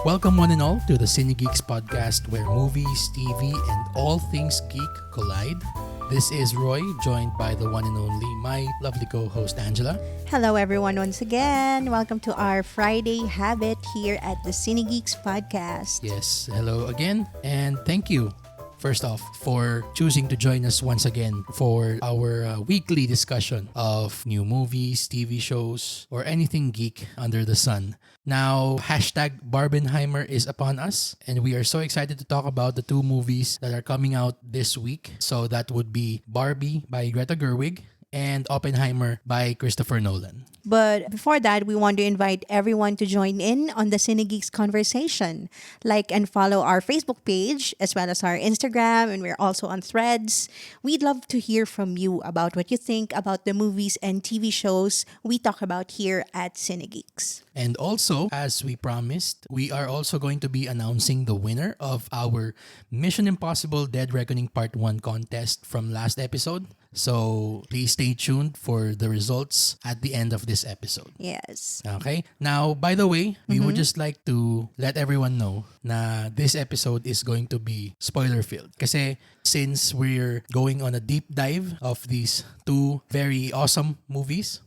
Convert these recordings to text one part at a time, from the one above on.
Welcome one and all to the Cinegeeks podcast where movies, TV, and all things geek collide. This is Roy, joined by the one and only my lovely co-host Angela. Hello everyone once again. Welcome to our Friday habit here at the Cinegeeks podcast. Yes, hello again, and thank you first off for choosing to join us once again for our weekly discussion of new movies, TV shows, or anything geek under the sun. Now, hashtag Barbie Oppenheimer is upon us, and we are so excited to talk about the two movies that are coming out this week. So that would be Barbie by Greta Gerwig and Oppenheimer by Christopher Nolan. But before that, we want to invite everyone to join in on the Cinegeeks conversation. Like and follow our Facebook page as well as our Instagram, and we're also on Threads. We'd love to hear from you about what you think about the movies and TV shows we talk about here at Cinegeeks. And also, as we promised, we are also going to be announcing the winner of our Mission Impossible Dead Reckoning Part 1 contest from last episode. So please stay tuned for the results at the end of this episode. Yes. Okay? Now, by the way, we would just like to let everyone know na this episode is going to be spoiler-filled. Kasi since we're going on a deep dive of these two very awesome movies,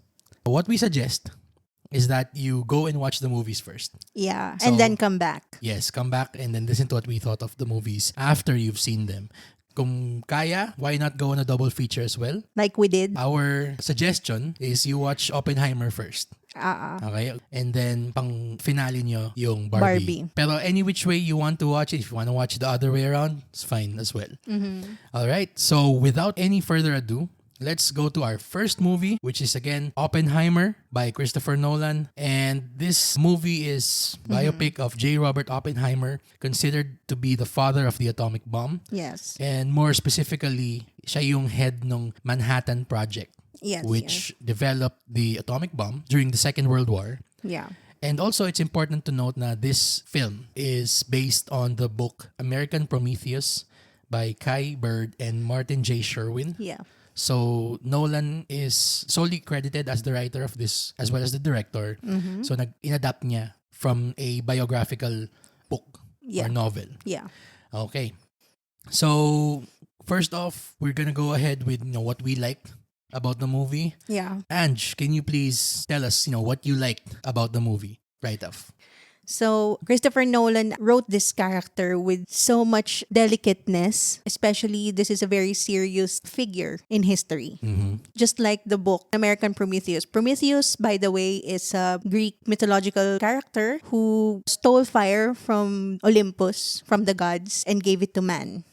what we suggest is that you go and watch the movies first. Yeah, So- and then come back. Yes, come back and then listen to what we thought of the movies after you've seen them. Kung kaya, why not go on a double feature as well? Like we did. Our suggestion is you watch Oppenheimer first. Okay? And then, pang finale nyo yung Barbie. Barbie. Pero any which way you want to watch it, if you want to watch the other way around, it's fine as well. Alright, so without any further ado, let's go to our first movie, which is again Oppenheimer by Christopher Nolan. And this movie is biopic of J. Robert Oppenheimer, considered to be the father of the atomic bomb. Yes. And more specifically, siya yung head ng Manhattan Project, Yes. which developed the atomic bomb during the Second World War. Yeah. And also, it's important to note na this film is based on the book American Prometheus by Kai Bird and Martin J. Sherwin. Yeah. So, Nolan is solely credited as the writer of this as well as the director. So, inadapt niya from a biographical book Yeah. or novel. Yeah. Okay. So, first off, we're gonna go ahead with what we liked about the movie. Yeah. Ange, can you please tell us, what you liked about the movie right off? So, Christopher Nolan wrote this character with so much delicateness, especially this is a very serious figure in history. Just like the book, American Prometheus. Prometheus, by the way, is a Greek mythological character who stole fire from Olympus, from the gods, and gave it to man.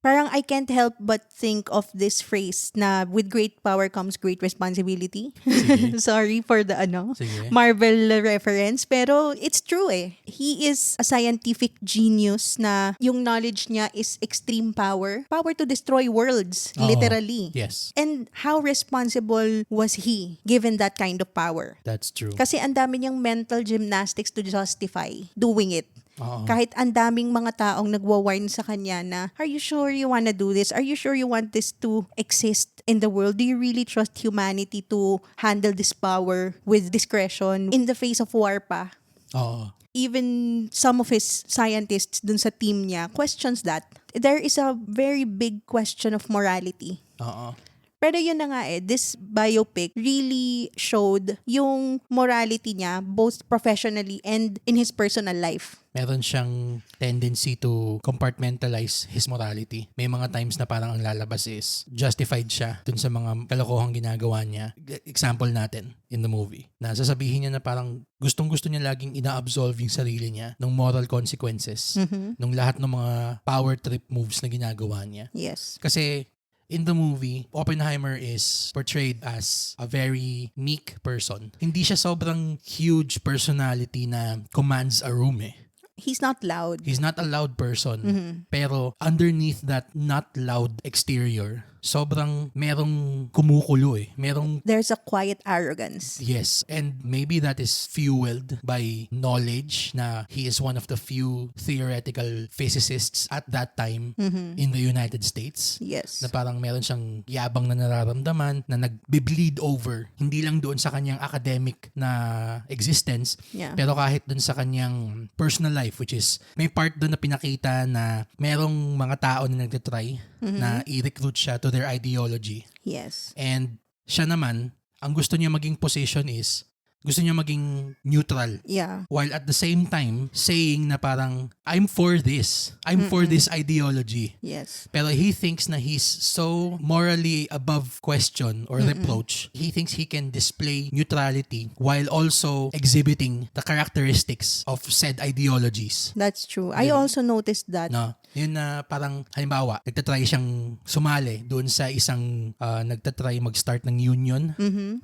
Parang I can't help but think of this phrase na with great power comes great responsibility. Sige. Sorry for the Sige. Marvel reference, pero it's true eh. He is a scientific genius na yung knowledge niya is extreme power. Power to destroy worlds, Oo. literally. Yes, And how responsible was he given that kind of power? that's true. Kasi ang dami niyang mental gymnastics to justify doing it. Oo. Kahit ang daming mga taong nagwa-warn sa kanya na, are you sure you wanna do this? Are you sure you want this to exist in the world? Do you really trust humanity to handle this power with discretion in the face of war pa? Oo. Even some of his scientists dun sa team niya questions that. There is a very big question of morality. Oo. Pero yun na nga this biopic really showed yung morality niya both professionally and in his personal life. Meron siyang tendency to compartmentalize his morality. May mga times na parang ang lalabas is justified siya dun sa mga kalokohang ginagawa niya. Example natin in the movie. Na sasabihin niya na parang gustong-gusto niya laging ina-absolve yung sarili niya ng moral consequences ng lahat ng mga power trip moves na ginagawa niya. Yes. Kasi in the movie, Oppenheimer is portrayed as a very meek person. Hindi siya sobrang huge personality na commands a room eh. He's not loud. He's not a loud person. Pero underneath that not loud exterior, sobrang merong kumukulo eh. Merong There's a quiet arrogance. yes, and maybe that is fueled by knowledge na he is one of the few theoretical physicists at that time in the United States. Yes. Na parang meron siyang yabang na nararamdaman na nag-bleed over, hindi lang doon sa kanyang academic na existence, Yeah. pero kahit doon sa kanyang personal life, which is may part doon na pinakita na merong mga tao na nagtatry na i-recruit siya to their ideology. Yes. And siya naman, ang gusto niya maging position is, gusto niya maging neutral. Yeah. While at the same time, saying na parang, I'm for this. I'm for this ideology. Yes. Pero he thinks na he's so morally above question or reproach. He thinks he can display neutrality while also exhibiting the characteristics of said ideologies. That's true. I also noticed that. No, yun na parang halimbawa, nagtatry siyang sumali doon sa isang nagtatry mag-start ng union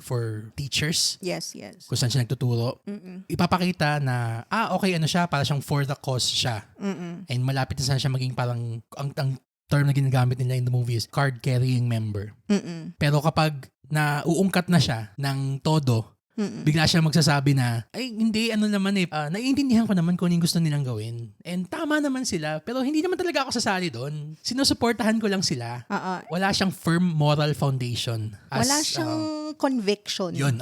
for teachers Yes, yes. kung saan siya nagtuturo. Ipapakita na, okay, ano siya, para siyang for the cause siya. And malapit na sana siya maging parang, ang term na ginagamit nila in the movie is card-carrying member. Pero kapag nauungkat na siya ng todo, bigla siya magsasabi na, ay hindi, ano naman naiintindihan ko naman kung ano yung gusto nilang gawin. And tama naman sila, pero hindi naman talaga ako sasali doon. Sinusuportahan ko lang sila. Wala siyang firm moral foundation. Wala siyang conviction. Yun,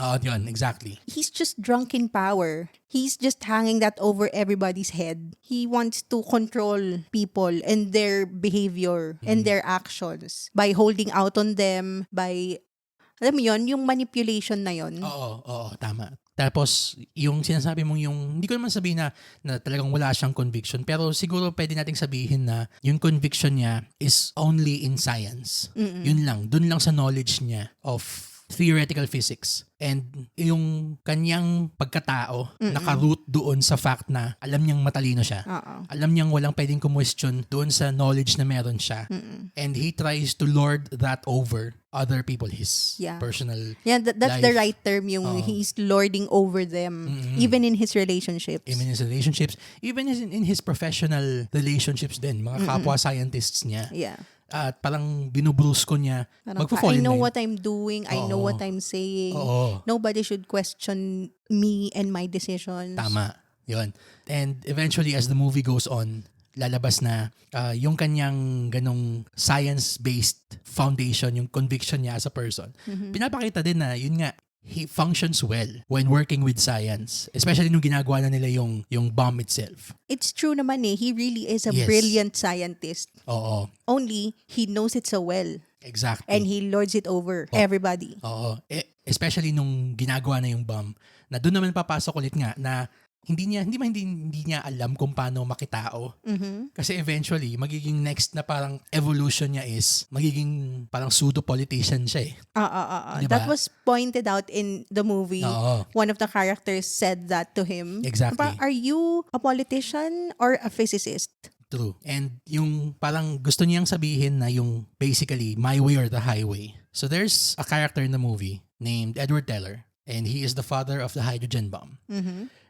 exactly. He's just drunk in power. He's just hanging that over everybody's head. He wants to control people and their behavior and their actions by holding out on them, by alam mo yun, yung manipulation na yun. Oo, tama. Tapos, yung sinasabi mong hindi ko naman sabihin na talagang wala siyang conviction, pero siguro pwede nating sabihin na yung conviction niya is only in science. Yun lang, dun lang sa knowledge niya of theoretical physics. And yung kanyang pagkatao, naka-root doon sa fact na alam niyang matalino siya. Alam niyang walang pwedeng kumwestiyon doon sa knowledge na meron siya. And he tries to lord that over other people, his personal that's life. the right term, yung he's lording over them, even in his relationships. Even in his relationships, even in his professional relationships din, mga kapwa scientists niya. Yeah. At parang binubrusko niya, I know what I'm doing, I know what I'm saying. Nobody should question me and my decisions. Tama, yun. And eventually, as the movie goes on, lalabas na yung kanyang ganong science-based foundation, yung conviction niya as a person. Pinapakita din na, yun nga, he functions well when working with science. Especially nung ginagawa na nila yung bomb itself. It's true naman he really is a Yes. brilliant scientist. Oo. Only, he knows it so well. Exactly. And he lords it over everybody. Oo. Especially nung ginagawa na yung bomb, na doon naman papasok ulit nga na hindi niya alam kung paano makitao. Kasi eventually, magiging next na parang evolution niya is, magiging parang pseudo-politician siya eh. Diba? That was pointed out in the movie. One of the characters said that to him. Exactly. Are you a politician or a physicist? True. And yung parang gusto niyang sabihin na yung basically my way or the highway. So there's a character in the movie named Edward Teller, and he is the father of the hydrogen bomb.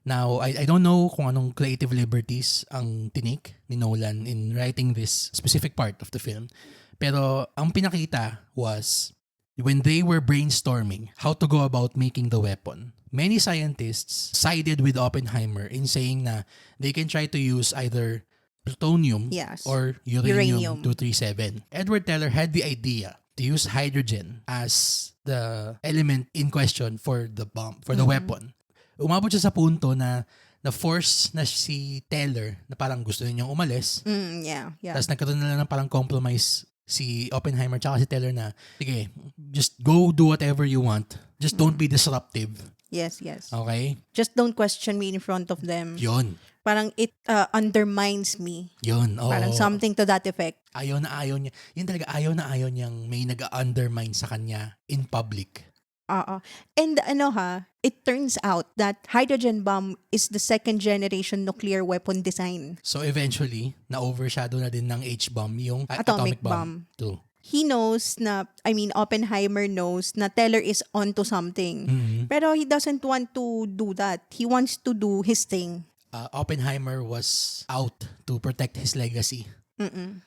Now, I don't know kung anong creative liberties ang tinik ni Nolan in writing this specific part of the film. Pero ang pinakita was when they were brainstorming how to go about making the weapon. Many scientists sided with Oppenheimer in saying na they can try to use either plutonium or uranium-237. Edward Teller had the idea to use hydrogen as the element in question for the bomb, for the weapon. Umabot siya sa punto na na-force na si Teller na parang gusto niyang umalis. Tapos nagkaroon na lang ng parang compromise si Oppenheimer tsaka si Teller na, sige, just go do whatever you want. Just don't be disruptive. Yes. Okay? Just don't question me in front of them. Yun. Parang it undermines me. Yun. Parang something to that effect. Ayaw na ayaw niya. Yun talaga, ayaw na ayaw niyang may nag-undermine sa kanya in public. And it turns out that hydrogen bomb is the second generation nuclear weapon design. So eventually, na-overshadow na din ng H-bomb yung atomic bomb. Too. He knows Oppenheimer knows na Teller is onto something. Pero he doesn't want to do that. He wants to do his thing. Oppenheimer was out to protect his legacy.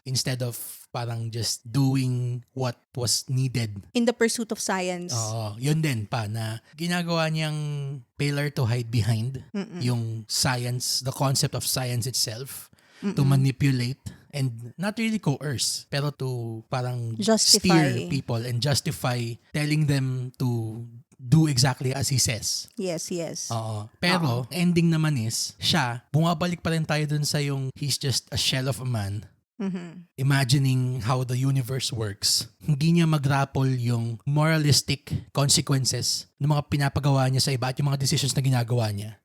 Instead of parang just doing what was needed. In the pursuit of science. Oo, yun din pa na ginagawa niyang pillar to hide behind yung science, the concept of science itself, to manipulate and not really coerce, pero to parang Justify. steer people and justify telling them to do exactly as he says. Yes, yes. Oo. Pero, ending naman is, siya, bumabalik pa rin tayo dun sa yung he's just a shell of a man. Imagining how the universe works. Hindi niya mag-grapple yung moralistic consequences ng mga pinapagawa niya sa iba at yung mga decisions na ginagawa niya.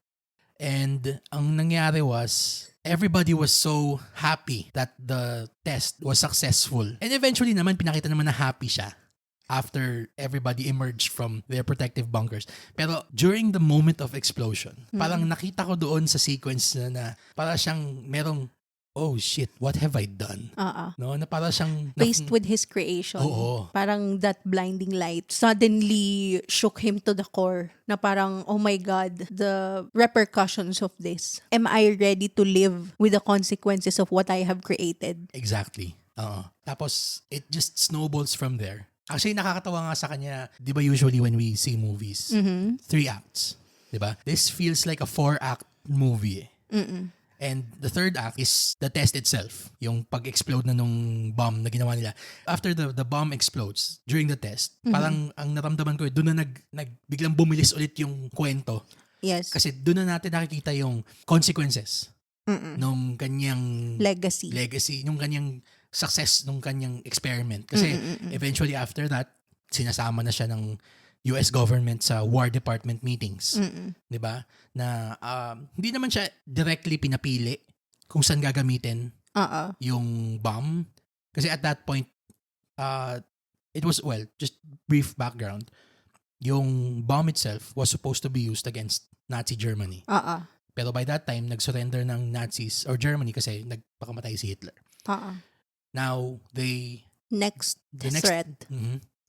And ang nangyari was, everybody was so happy that the test was successful. And eventually naman, pinakita naman na happy siya after everybody emerged from their protective bunkers. Pero during the moment of explosion, parang nakita ko doon sa sequence na para siyang merong, oh shit, what have I done? No, na para siyang Faced with his creation. Oo. Parang that blinding light suddenly shook him to the core. Na parang, oh my God, the repercussions of this. Am I ready to live with the consequences of what I have created? Exactly. Tapos, it just snowballs from there. Actually, nakakatawa nga sa kanya, di ba usually when we see movies, 3 acts. Di ba? This feels like a 4-act movie. And the third act is the test itself. Yung pag-explode na nung bomb na ginawa nila. After the bomb explodes, during the test, parang ang naramdaman ko, doon na biglang bumilis ulit yung kwento. Yes. Kasi doon na natin nakikita yung consequences nung kanyang Legacy. nung kanyang success nung kanyang experiment. Kasi eventually after that, sinasama na siya ng US government sa War Department meetings. 'Di ba? Na hindi naman siya directly pinapili kung saan gagamitin yung bomb. Kasi at that point, it was, well, just brief background. Yung bomb itself was supposed to be used against Nazi Germany. Pero by that time, nag-surrender ng Nazis or Germany kasi nagpakamatay si Hitler. Now, the next threat.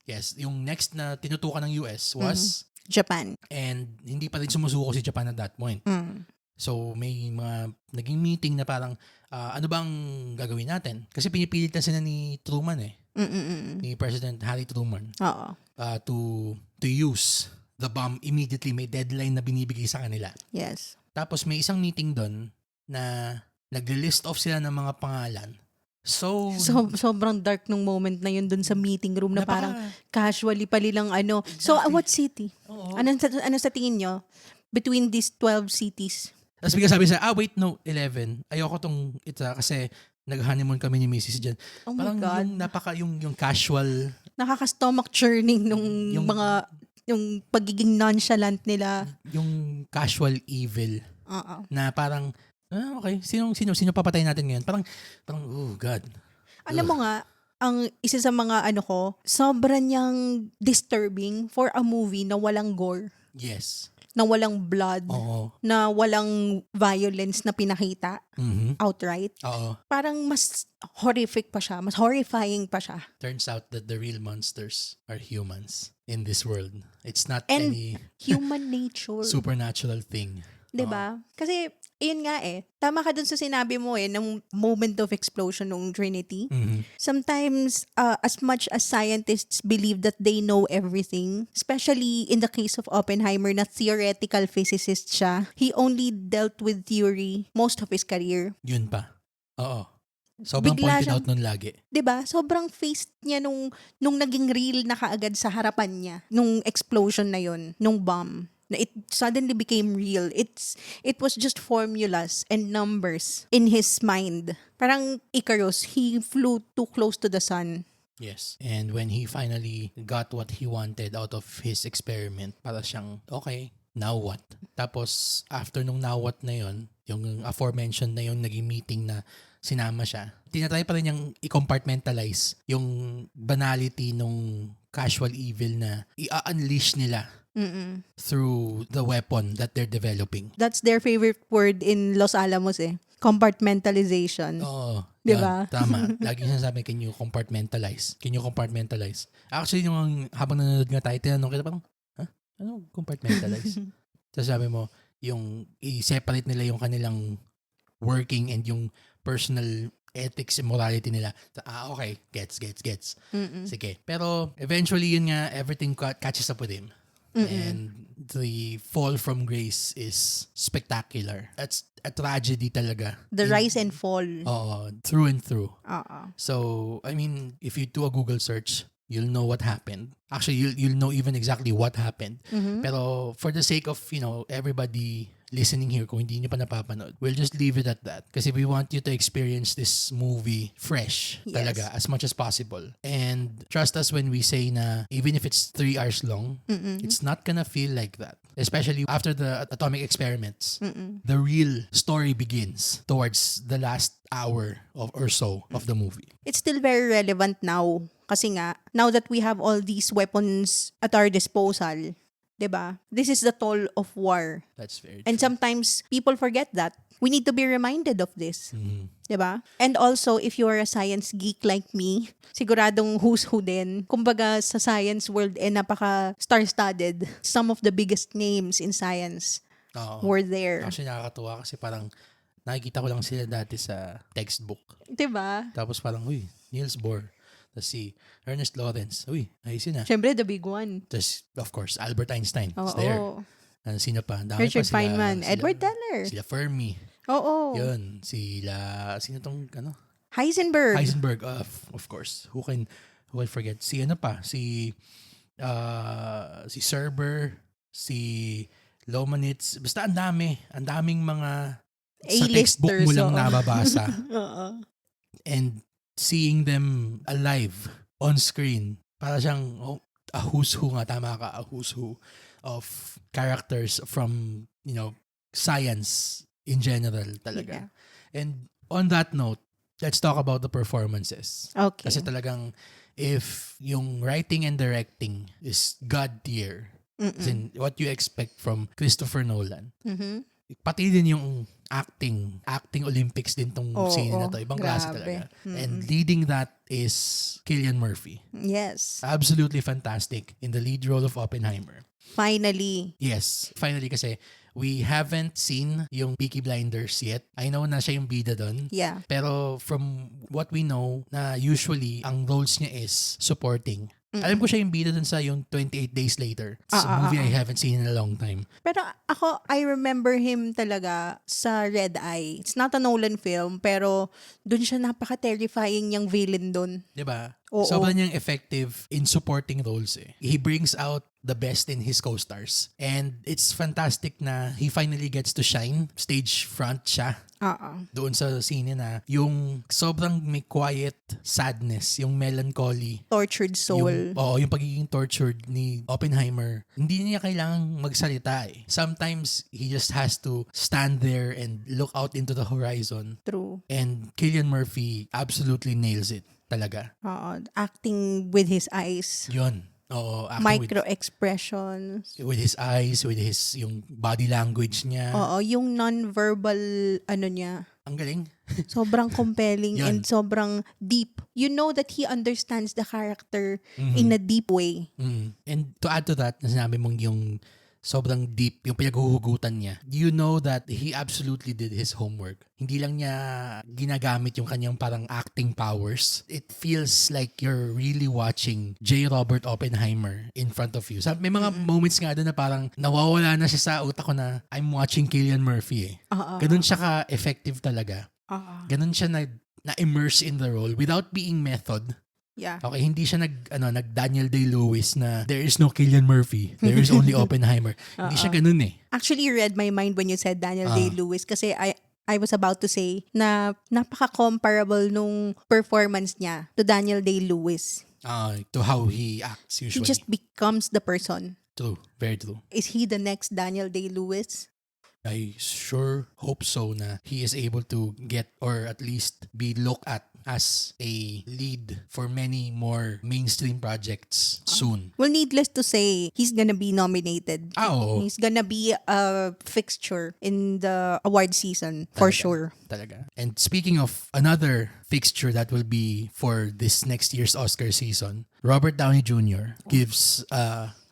Yes, yung next na tinutukan ng US was Japan. And hindi pa rin sumusuko si Japan at that point. So may mga naging meeting na parang ano bang gagawin natin? Kasi pinipilit na sila ni Truman ni President Harry Truman to use the bomb immediately. May deadline na binibigay sa kanila. Yes. Tapos may isang meeting doon na nag-list off sila ng mga pangalan. So sobrang dark nung moment na yun dun sa meeting room na parang casually palilang ano. Exactly. So what city? Ano sa tingin nyo? Between these 12 cities? Tapos bigla sabi siya, wait, no, 11. Ayoko tong ita kasi nag-honeymoon kami ni Mrs. dyan. Oh parang my God. yung casual. Nakaka-stomach churning nung mga, yung pagiging nonchalant nila. Yung casual evil. Na parang, okay, sino papatay natin ngayon? Parang, oh God. Alam mo nga, ang isa sa mga sobrang niyang disturbing for a movie na walang gore. Yes. Na walang blood. Oo. Na walang violence na pinakita outright. Oo. Parang mas horrific pa siya. Mas horrifying pa siya. Turns out that the real monsters are humans in this world. It's not and any human nature. Supernatural thing. 'Di ba? Kasi yun nga tama ka dun sa sinabi mo ng moment of explosion ng Trinity. Sometimes, as much as scientists believe that they know everything, especially in the case of Oppenheimer na theoretical physicist siya, he only dealt with theory most of his career. Yun pa. Oo. Sobrang Bigla pointed out nun lagi. 'Di ba? Sobrang faced niya nung naging real na kaagad sa harapan niya, nung explosion na yun, nung bomb. Na it suddenly became real. It was just formulas and numbers in his mind. Parang Icarus, he flew too close to the sun. Yes. And when he finally got what he wanted out of his experiment, para siyang, okay, now what? Tapos, after nung now what na yon, yung aforementioned na yung naging meeting na sinama siya, tinatry pa rin niyang i-compartmentalize yung banality nung casual evil na i-unleash nila through the weapon that they're developing. That's their favorite word in Los Alamos compartmentalization. Oo. Diba? Tama. Lagi sinasabi, can you compartmentalize? Can you compartmentalize? Actually, yung habang nanonood nga tayo, tinanong kita parang, ano compartmentalize? Sasabi mo, yung i-separate nila yung kanilang working and yung personal ethics and morality nila. Okay, gets. Sige. Pero eventually, yun nga, everything catches up with him. And the fall from grace is spectacular. That's a tragedy talaga. The rise and fall. Through and through. Oo. So, I mean, if you do a Google search, you'll know what happened. Actually, you'll know even exactly what happened. Pero for the sake of, everybody listening here, kung hindi nyo pa napapanood, we'll just leave it at that. Kasi we want you to experience this movie fresh talaga, as much as possible. And trust us when we say na even if it's 3 hours long, it's not gonna feel like that. Especially after the atomic experiments. The real story begins towards the last hour or so of the movie. It's still very relevant now. Kasi nga, now that we have all these weapons at our disposal, 'di ba? This is the toll of war. That's very And true. sometimes people forget that. We need to be reminded of this. 'Di ba? And also, if you are a science geek like me, siguradong who's who din. Kumbaga sa science world napaka star-studded. Some of the biggest names in science were there. Actually, nakakatuwa kasi parang nakikita ko lang sila dati sa textbook. 'Di ba? Tapos parang, Niels Bohr. Tapos si Ernest Lawrence. Ayos yun ah. Syempre, the big one. Tapos, of course, Albert Einstein is Oo. there. Sino pa? Dami Richard pa sila, Feynman, Edward Teller. Sila Fermi. Oo. Yun. Sino tong, Heisenberg. Heisenberg, of course. Who can forget? Si si Serber, si Lomanitz. Basta ang daming mga sa textbook mo lang nababasa. And seeing them alive on screen, para siyang a who's who nga, tama ka, a who's who of characters from, science in general talaga. Yeah. And on that note, let's talk about the performances. Okay. Kasi talagang if yung writing and directing is God tier, as in what you expect from Christopher Nolan, pati din yung acting Olympics din tong scene na to. Ibang klase talaga. And leading that is Cillian Murphy. Yes. Absolutely fantastic in the lead role of Oppenheimer. Finally. Yes. Finally kasi we haven't seen yung Peaky Blinders yet. I know na siya yung bida doon. Yeah. Pero from what we know, na usually ang roles niya is supporting. Alam ko siya yung bida dun sa yung 28 Days Later. It's a movie I haven't seen in a long time. Pero ako, I remember him talaga sa Red Eye. It's not a Nolan film, pero dun siya napaka-terrifying yung villain dun. Diba? Oo. Sobrang niyang effective in supporting roles eh. He brings out the best in his co-stars. And it's fantastic na he finally gets to shine. Stage front siya. Doon sa scene na yung sobrang may quiet sadness, yung melancholy. Tortured soul. Yung pagiging tortured ni Oppenheimer. Hindi niya kailangang magsalita eh. Sometimes he just has to stand there and look out into the horizon. True. And Cillian Murphy absolutely nails it talaga. Acting with his eyes. Yun. Micro-expressions. With his eyes, with his yung body language niya. Yung non-verbal niya. Ang galing. Sobrang compelling and sobrang deep. You know that he understands the character in a deep way. And to add to that, na sinabi mong yung sobrang deep, yung pinaghuhugutan niya, you know that he absolutely did his homework. Hindi lang niya ginagamit yung kanyang parang acting powers. It feels like you're really watching J. Robert Oppenheimer in front of you. May mga moments nga doon na parang nawawala na siya sa utak ko na I'm watching Cillian Murphy eh. Ganun siya ka-effective talaga. Ganun siya na-immerse in the role without being method. Yeah. Okay, hindi siya nag Daniel Day-Lewis na there is no Cillian Murphy, there is only Oppenheimer. Hindi siya ganun eh. Actually, you read my mind when you said Daniel Day-Lewis kasi I was about to say na napaka-comparable nung performance niya to Daniel Day-Lewis. To how he acts usually. He just becomes the person. True, very true. Is he the next Daniel Day-Lewis? I sure hope so na he is able to get or at least be looked at as a lead for many more mainstream projects soon. Well, needless to say, he's gonna be nominated. Oo. He's gonna be a fixture in the award season for sure. Talaga. And speaking of another fixture that will be for this next year's Oscar season, Robert Downey Jr. gives,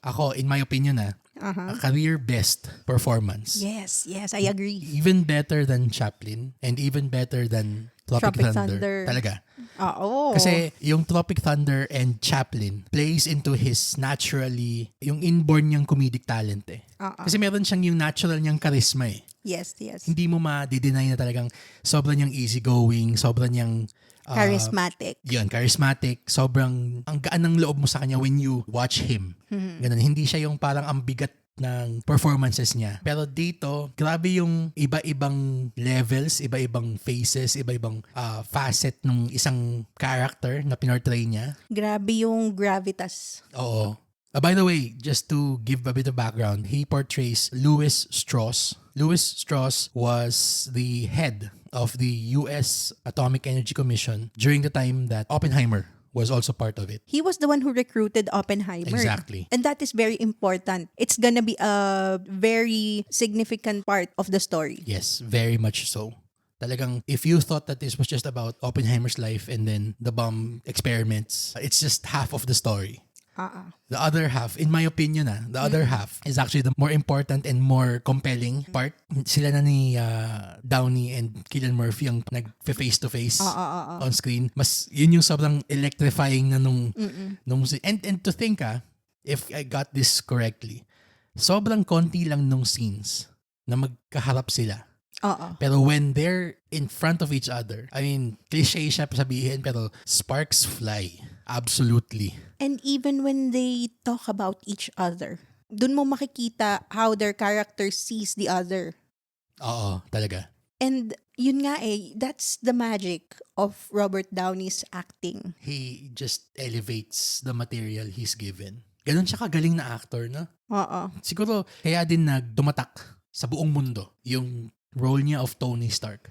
ako, in my opinion A career best performance. Yes, I agree. Even better than Chaplin and even better than Tropic Thunder. Talaga. Oo. Kasi yung Tropic Thunder and Chaplin plays into his naturally, yung inborn niyang comedic talent eh. Kasi meron siyang yung natural niyang charisma eh. Yes. Hindi mo ma-deny na talagang sobrang niyang easygoing, sobrang niyang Charismatic. Yun, charismatic. Sobrang, ang gaan ng loob mo sa kanya when you watch him. Ganun, hindi siya yung parang ang bigat ng performances niya. Pero dito, grabe yung iba-ibang levels, iba-ibang faces, iba-ibang facet ng isang character na pinortray niya. Grabe yung gravitas. Oo. By the way, just to give a bit of background, he portrays Louis Strauss. Louis Strauss was the head of the U.S. Atomic Energy Commission during the time that Oppenheimer was also part of it. He was the one who recruited Oppenheimer. Exactly. And that is very important. It's gonna be a very significant part of the story. Yes, very much so. Talagang, if you thought that this was just about Oppenheimer's life and then the bomb experiments, it's just half of the story. The other half, in my opinion, the other half is actually the more important and more compelling part. Sila na ni Downey and Cillian Murphy yung nag-face to face on screen. Mas yun yung sobrang electrifying na nung and to think if I got this correctly, sobrang konti lang nung scenes na magkaharap sila. Pero when they're in front of each other, I mean, cliche siya sabihin pero sparks fly. Absolutely. And even when they talk about each other, dun mo makikita how their character sees the other. Oo, talaga. And yun nga that's the magic of Robert Downey's acting. He just elevates the material he's given. Ganun siya kagaling na actor, no? Siguro, kaya din nagdumatak sa buong mundo yung role niya of Tony Stark.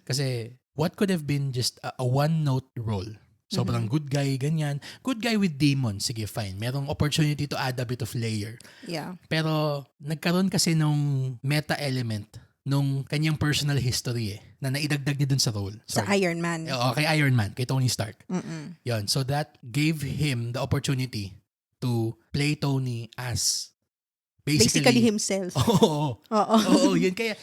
Kasi what could have been just a one-note role? Sobrang good guy, ganyan. Good guy with demons. Sige, fine. Merong opportunity to add a bit of layer. Yeah. Pero nagkaroon kasi nung meta element nung kanyang personal history na naidagdag niya dun sa role. Sa Iron Man. Oo, kay Iron Man, kay Tony Stark. Yun. So that gave him the opportunity to play Tony as basically himself. Oo, yun. Kaya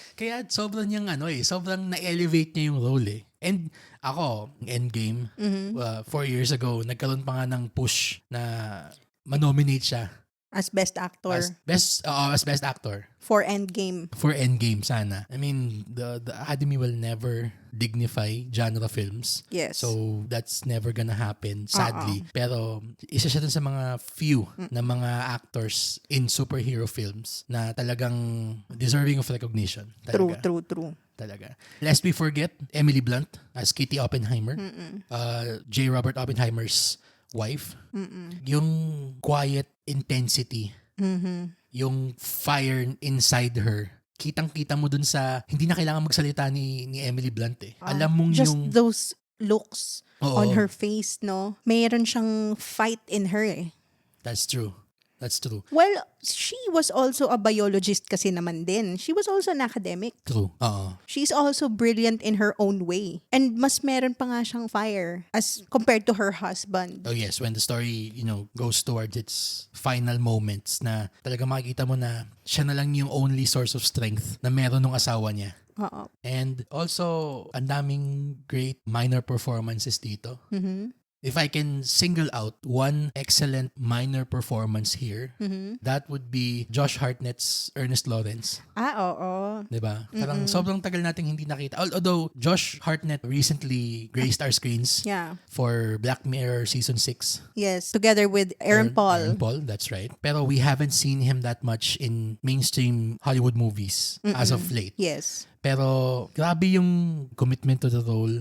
sobrang niyang sobrang na-elevate niya yung role eh. And ako, Endgame, 4 years ago, nagkaroon pa nga ng push na manominate siya. As best actor. As best actor. For Endgame. For Endgame, sana. I mean, the Academy will never dignify genre films. Yes. So, that's never gonna happen, sadly. Pero, isa siya dun sa mga few na mga actors in superhero films na talagang deserving of recognition. Talaga. True. Talaga. Lest we forget, Emily Blunt as Kitty Oppenheimer. J. Robert Oppenheimer's wife. Yung quiet intensity. Yung fire inside her. Kitang-kita mo dun sa, hindi na kailangan magsalita ni Emily Blunt eh. Alam mong just yung... those looks on her face, no? Mayroon siyang fight in her eh. That's true. Well, she was also a biologist kasi naman din. She was also an academic. True. She's also brilliant in her own way. And mas meron pa nga siyang fire as compared to her husband. Oh yes, when the story, goes towards its final moments na talaga makikita mo na siya na lang yung only source of strength na meron ng asawa niya. And also, ang daming great minor performances dito. If I can single out one excellent minor performance here, that would be Josh Hartnett's Ernest Lawrence. Oo. Diba? Parang sobrang tagal nating hindi nakita. Although Josh Hartnett recently graced our screens for Black Mirror Season 6. Yes, together with Aaron Paul. Aaron Paul, that's right. Pero we haven't seen him that much in mainstream Hollywood movies as of late. Yes. Pero grabe yung commitment to the role.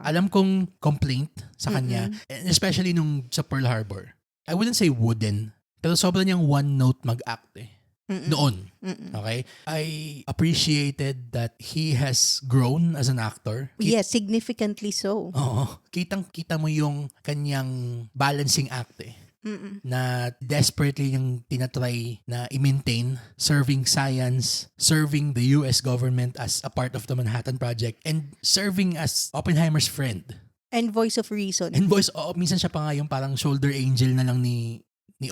Alam kong complaint sa kanya, and especially nung sa Pearl Harbor. I wouldn't say wooden, pero sobrang niyang one note mag-act eh. Noon. Okay? I appreciated that he has grown as an actor. Yes, significantly so. Oo. Kitang-kita mo yung kanyang balancing act eh. Na desperately yung tinatry na i-maintain, serving science, serving the US government as a part of the Manhattan Project, and serving as Oppenheimer's friend. And voice of reason. And minsan siya pa nga yung parang shoulder angel na lang ni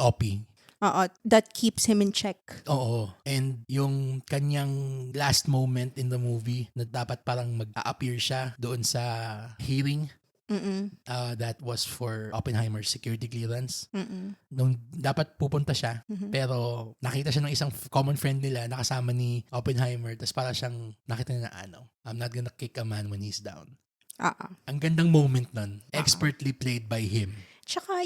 Oppie. that keeps him in check. Oo. And yung kanyang last moment in the movie na dapat parang mag-a-appear siya doon sa hearing. That was for Oppenheimer's security clearance. Nung dapat pupunta siya, pero nakita siya ng isang common friend nila nakasama ni Oppenheimer, tapos para siyang nakita niya na I'm not gonna kick a man when he's down. Ang gandang moment nun. Expertly played by him. Tsaka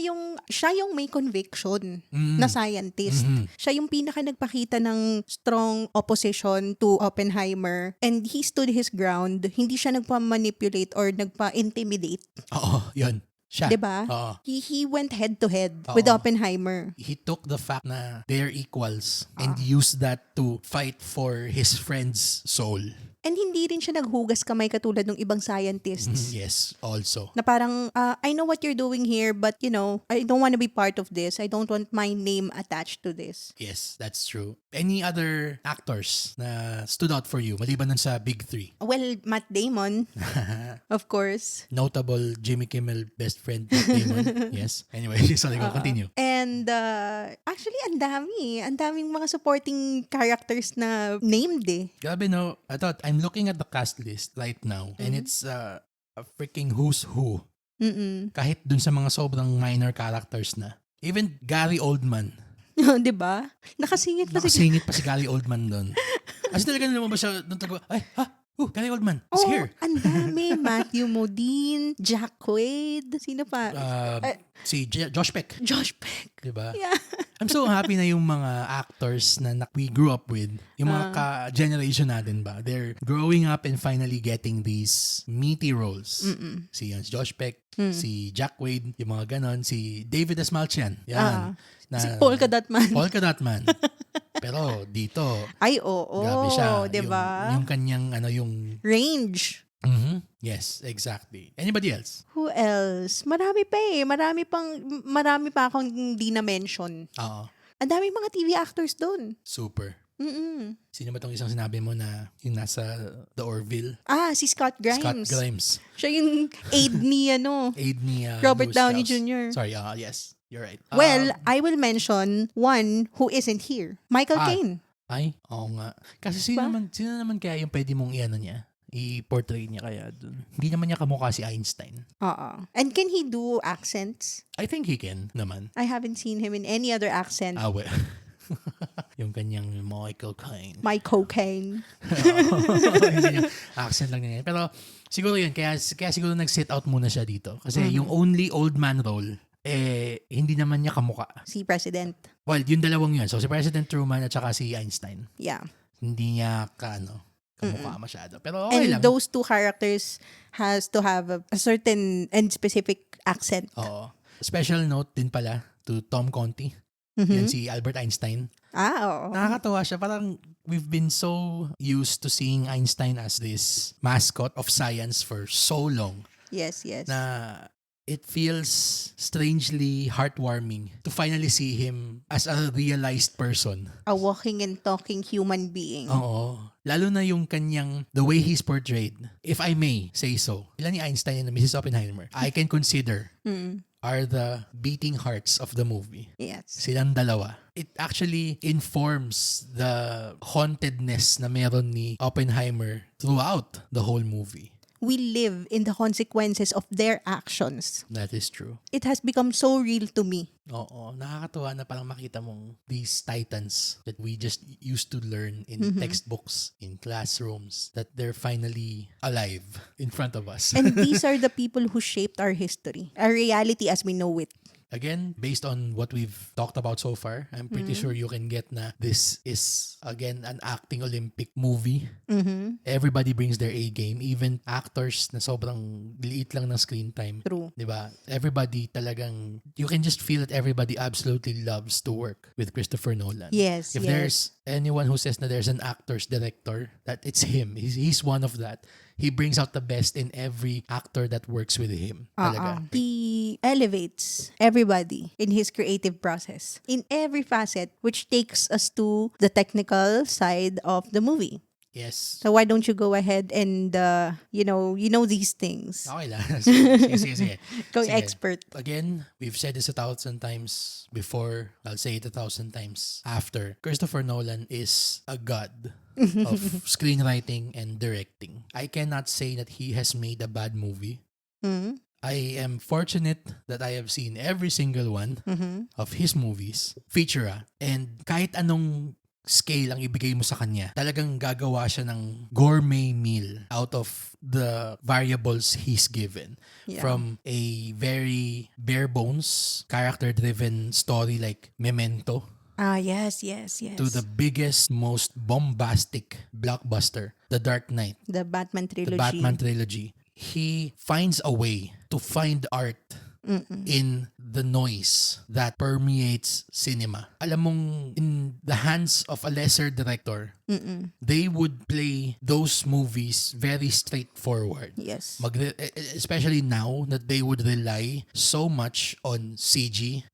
siya yung may conviction na scientist. Siya yung pinaka nagpakita ng strong opposition to Oppenheimer, and he stood his ground. Hindi siya nagpa-manipulate or nagpa-intimidate. Oo, yun. Siya. Diba? He went head to head with Oppenheimer. He took the fact na they're equals and used that to fight for his friend's soul. And hindi rin siya naghugas kamay katulad ng ibang scientists. Yes, also. Na parang, I know what you're doing here, but I don't want to be part of this. I don't want my name attached to this. Yes, that's true. Any other actors na stood out for you, maliban nun sa big three? Well, Matt Damon, of course. Notable Jimmy Kimmel best friend, Matt Damon. Yes. Anyway, sorry, go continue. And actually, ang daming mga supporting characters na named eh. Grabe no, I'm looking at the cast list right now and it's a freaking who's who. Kahit dun sa mga sobrang minor characters na. Even Gary Oldman. Diba? Nakasingit pa si Gary Oldman dun. As talaga naman ba siya dun tago, Gary Oldman is here. Ang dami. Matthew Modine, Jack Quaid, sino pa? Si Josh Peck. Diba? Yeah. I'm so happy na yung mga actors na we grew up with, yung mga ka-generation natin ba, they're growing up and finally getting these meaty roles. Si Josh Peck, si Jack Quaid, yung mga ganon, si David Asmalchian. Yan. Si Polka Dot Man. Pero dito, grabe siya. Diba? Yung kanyang, yung range. Yes, exactly. Anybody else? Who else? Marami pa eh. Marami pa akong hindi na-mention. Ang daming mga TV actors doon. Super. Sino ba tong isang sinabi mo na yung nasa The Orville? Si Scott Grimes. Siya yung aide ni Robert Downey Jr. Sorry, yes. You're right. Well, I will mention one who isn't here. Michael Caine. Oo nga. Kasi sino naman kaya yung pwede mong niya? I-portray niya kaya dun. Hindi naman niya kamukha si Einstein. And can he do accents? I think he can naman. I haven't seen him in any other accent. Well. Yung kanyang Michael Caine. My cocaine. Yung accent lang niya. Pero siguro yun, kaya siguro nag-sit out muna siya dito. Kasi yung only old man role, hindi naman niya kamukha. Si President. Well, yung dalawang yun. So si President Truman at saka si Einstein. Yeah. Hindi niya kamukha masyado. Pero okay lang. And those two characters has to have a certain and specific accent. Oo. Special note din pala to Tom Conti. Yan si Albert Einstein. Oo. Nakakatawa siya. Parang we've been so used to seeing Einstein as this mascot of science for so long. Yes. Na it feels strangely heartwarming to finally see him as a realized person. A walking and talking human being. Oo. Lalo na yung kanyang, the way he's portrayed. If I may say so, sila ni Einstein and Mrs. Oppenheimer, I can consider are the beating hearts of the movie. Yes. Silang dalawa. It actually informs the hauntedness na meron ni Oppenheimer throughout the whole movie. We live in the consequences of their actions. That is true. It has become so real to me. Oo, nakakatuwa na parang makita mong these titans that we just used to learn in textbooks, in classrooms, that they're finally alive in front of us. And these are the people who shaped our history, our reality as we know it. Again, based on what we've talked about so far, I'm pretty sure you can get na this is, again, an acting Olympic movie. Everybody brings their A game. Even actors na sobrang liit lang ng screen time. True. Diba? Everybody talagang, you can just feel that everybody absolutely loves to work with Christopher Nolan. Yes, If there's anyone who says na there's an actor's director, that it's him. He's one of that. He brings out the best in every actor that works with him. Talaga. He elevates everybody in his creative process in every facet, which takes us to the technical side of the movie. Yes. So why don't you go ahead and you know these things. Okay lang. Sige. Go Sige. expert. Again, we've said this 1,000 times before. I'll say it 1,000 times after. Christopher Nolan is a god of screenwriting and directing. I cannot say that he has made a bad movie. Mm-hmm. I am fortunate that I have seen every single one of his movies. Feature. And kahit anong scale ang ibigay mo sa kanya, talagang gagawa siya ng gourmet meal out of the variables he's given. Yeah. From a very bare bones, character-driven story like Memento Yes. to the biggest, most bombastic blockbuster, The Dark Knight, The Batman trilogy. the Batman trilogy. He finds a way to find art in the noise that permeates cinema. Alam mong in the hands of a lesser director, they would play those movies very straightforward. Yes. Especially now that they would rely so much on CG,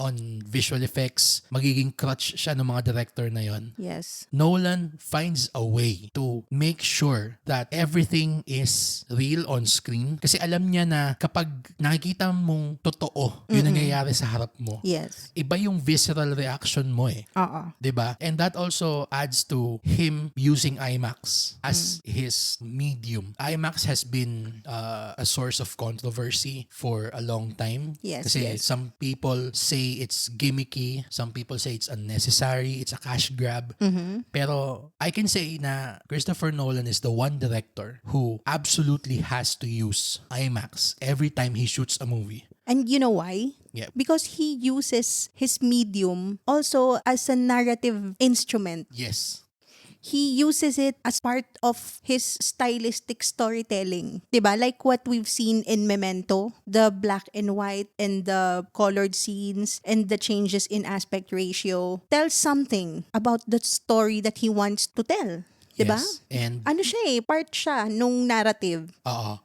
on visual effects, magiging crutch siya ng mga director na yon. Yes. Nolan finds a way to make sure that everything is real on screen kasi alam niya na kapag nakikita mong totoo yung nangyayari sa harap mo, Yes. iba yung visceral reaction mo eh. Oo. 'Di ba? And that also adds to him using IMAX as his medium. IMAX has been a source of controversy for a long time. Yes, Kasi yes. some people say it's gimmicky, some people say it's unnecessary, it's a cash grab. Pero I can say na Christopher Nolan is the one director who absolutely has to use IMAX every time he shoots a movie. And you know why? Yeah. Because he uses his medium also as a narrative instrument. Yes. He uses it as part of his stylistic storytelling. Diba? Like what we've seen in Memento, the black and white and the colored scenes and the changes in aspect ratio tell something about the story that he wants to tell. Diba? Yes. And Ano siya eh, part siya nung narrative.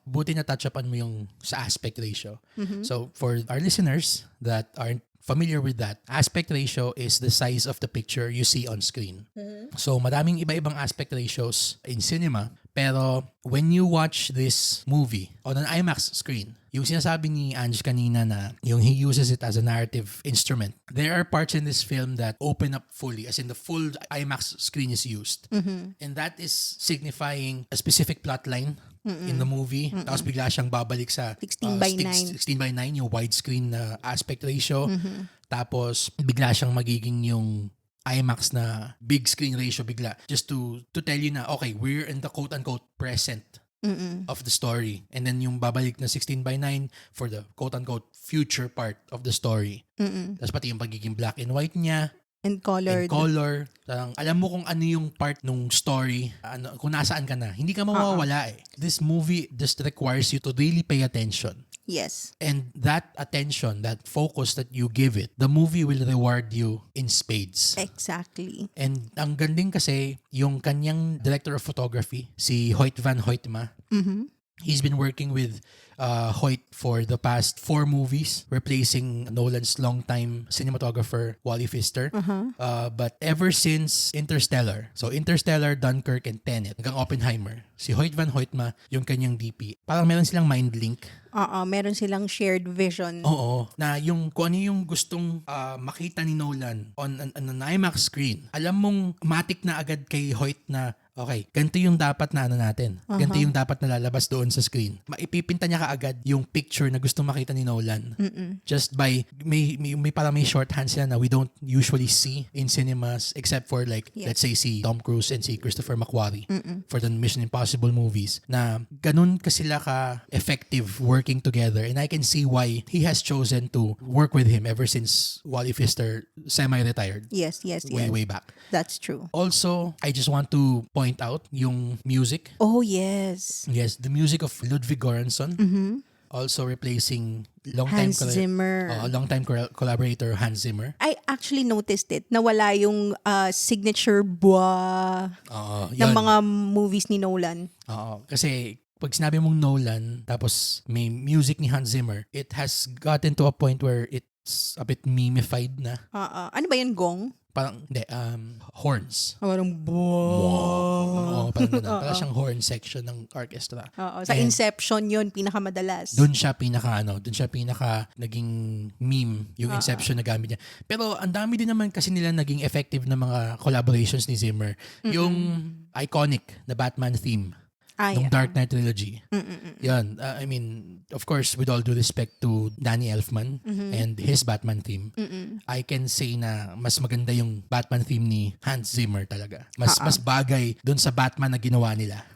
buti na touch upan mo yung sa aspect ratio. So for our listeners that aren't familiar with that, aspect ratio is the size of the picture you see on screen. So maraming iba-ibang aspect ratios in cinema, pero when you watch this movie on an IMAX screen, yung sinasabi ni Ange kanina na yung he uses it as a narrative instrument, there are parts in this film that open up fully, as in the full IMAX screen is used. And that is signifying a specific plot line in the movie. Tapos bigla siyang babalik sa 16:9. 16:9, yung widescreen na aspect ratio. Tapos bigla siyang magiging yung IMAX na big screen ratio bigla, just to tell you na okay, we're in the quote-unquote present of the story. And then yung babalik na 16:9 for the quote-unquote future part of the story. Tapos pati yung pagiging black and white niya, And colored. and color. Alam mo kung ano yung part nung story, kung nasaan ka na. Hindi ka mawawala eh. This movie just requires you to really pay attention. Yes. And that attention, that focus that you give it, the movie will reward you in spades. Exactly. And ang ganding kasi, yung kanyang director of photography, si Hoyt van Hoytema, he's been working with Hoyt for the past 4 movies, replacing Nolan's longtime cinematographer, Wally Pfister. But ever since Interstellar, so Interstellar, Dunkirk, and Tenet, hanggang Oppenheimer, si Hoyt van Hoytema, yung kanyang DP, parang meron silang mind link. Meron silang shared vision. Oo, na yung kung ano yung gustong makita ni Nolan on an IMAX screen, alam mong matik na agad kay Hoyt na okay, ganito yung dapat na ano natin. Ganito yung dapat na lalabas doon sa screen. Maipipinta niya kaagad yung picture na gustong makita ni Nolan. Just by, may parang may shorthand sila na we don't usually see in cinemas except for like, let's say si Tom Cruise and si Christopher McQuarrie for the Mission Impossible movies. Na ganun ka sila ka-effective working together. And I can see why he has chosen to work with him ever since Wally Pfister semi-retired. Yes. Way back. That's true. Also, I just want to point out yung music. Oh, yes. Yes, the music of Ludwig Göransson. Also replacing Hans Zimmer. long-time collaborator Hans Zimmer. I actually noticed it. Nawala yung signature buwa ng mga movies ni Nolan. Kasi pag sinabi mong Nolan, tapos may music ni Hans Zimmer, it has gotten to a point where it's a bit memified na. Ano ba yun, gong? parang, hindi, horns. Parang Oo, parang ganun. Parang siyang horn section ng orchestra. Oo, sa And Inception yun, pinakamadalas. doon siya pinaka naging meme yung Inception na gamit niya. Pero ang dami din naman kasi nila naging effective na mga collaborations ni Zimmer. Yung iconic na Batman theme nung Dark Knight trilogy. Yan. I mean, of course, with all due respect to Danny Elfman and his Batman theme, I can say na mas maganda yung Batman theme ni Hans Zimmer talaga. Mas bagay dun sa Batman na ginawa nila.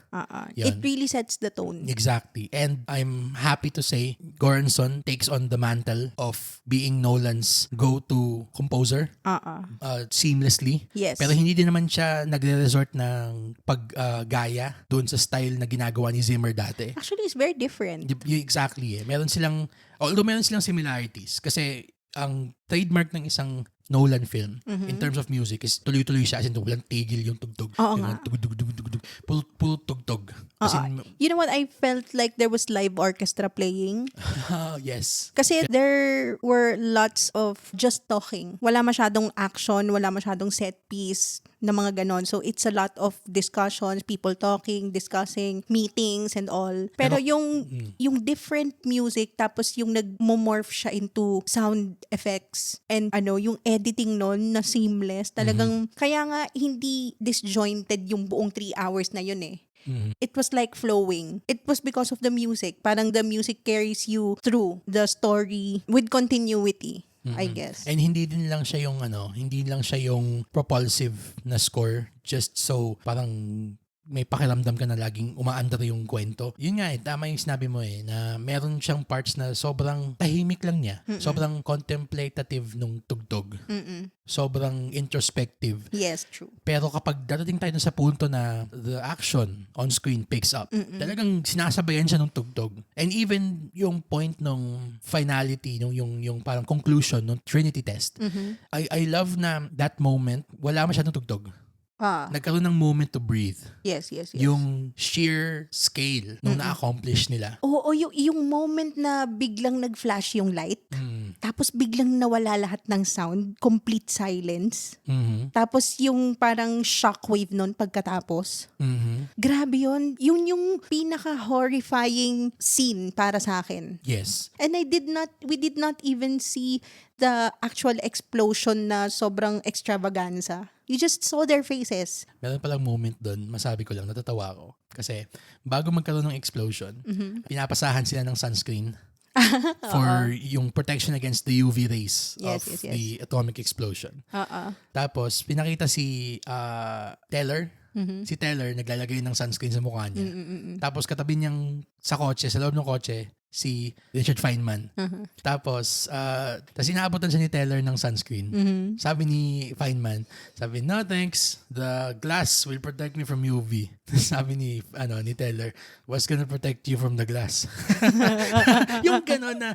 It really sets the tone. Exactly. And I'm happy to say Göransson takes on the mantle of being Nolan's go-to composer seamlessly. Yes. Pero hindi din naman siya nagre-resort ng paggaya doon sa style na ginagawa ni Zimmer dati. Actually, it's very different. Exactly. Although meron silang similarities kasi ang trademark ng isang Nolan film in terms of music is tuloy-tuloy siya as in walang tigil yung tugtog. Oo yung nga. Tugtog. Puro tugtog. As in, You know what? I felt like there was live orchestra playing. yes. Kasi there were lots of just talking. Wala masyadong action, wala masyadong set piece na mga ganon. So it's a lot of discussions, people talking, discussing, meetings and all. Pero yung different music tapos yung nag-morph siya into sound effects and yung editing nun na seamless. Talagang kaya nga hindi disjointed yung buong 3 hours na yun eh. It was like flowing. It was because of the music. Parang the music carries you through the story with continuity, I guess. And hindi lang siya yung propulsive na score just so parang may pakiramdam ka na laging umaandar yung kwento. Yun nga tama yung sinabi mo na meron siyang parts na sobrang tahimik lang niya. Sobrang contemplative nung tugtog. Sobrang introspective. Yes, true. Pero kapag darating tayo sa punto na the action on screen picks up, talagang sinasabayan siya ng tugtog. And even yung point nung finality, yung parang conclusion ng Trinity test, I love na that moment, wala masyadong tugtog. Nagkaroon ng moment to breathe. Yes. Yung sheer scale nung na-accomplish nila. Oo, yung moment na biglang nag-flash yung light, tapos biglang nawala lahat ng sound, complete silence. Tapos yung parang shockwave nun pagkatapos. Grabe yun. Yun yung pinaka-horrifying scene para sa akin. Yes. And we did not even see the actual explosion na sobrang extravaganza. You just saw their faces. Meron palang moment doon, masabi ko lang, natatawa ako. Kasi bago magkaroon ng explosion, pinapasahan sila ng sunscreen for yung protection against the UV rays of the atomic explosion. Tapos, pinakita si Teller. Si Teller, naglalagay ng sunscreen sa mukha niya. Tapos, katabi niyang sa loob ng kotse, si Richard Feynman. Tapos inaabutan siya ni Teller ng sunscreen. Sabi ni Feynman, no thanks, the glass will protect me from UV. Sabi ni Teller, what's gonna protect you from the glass? Yung gano'n na,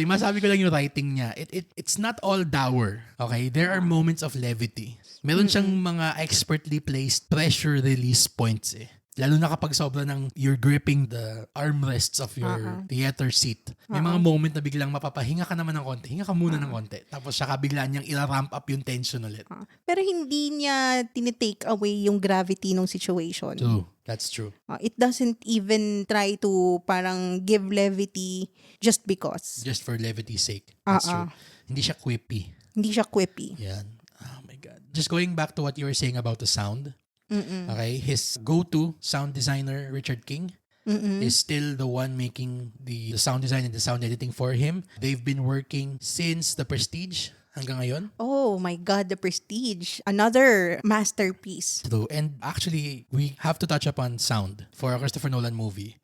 masabi ko lang yung writing niya. It's not all dour. Okay? There are moments of levity. Meron siyang mga expertly placed pressure release points Lalo na kapag sobra ng you're gripping the armrests of your theater seat. May mga moment na biglang mapapahinga ka naman ng konti. Hinga ka muna ng konti. Tapos saka bigla niyang ila-ramp up yung tension ulit. Pero hindi niya tinitake away yung gravity ng situation. True. That's true. It doesn't even try to parang give levity just because. Just for levity's sake. That's true. Hindi siya quippy. Hindi siya quippy. Yan. Oh my God. Just going back to what you were saying about the sound. Okay, his go-to sound designer, Richard King, is still the one making the sound design and the sound editing for him. They've been working since The Prestige hanggang ngayon. Oh my God, The Prestige. Another masterpiece. True. And actually, we have to touch upon sound for a Christopher Nolan movie.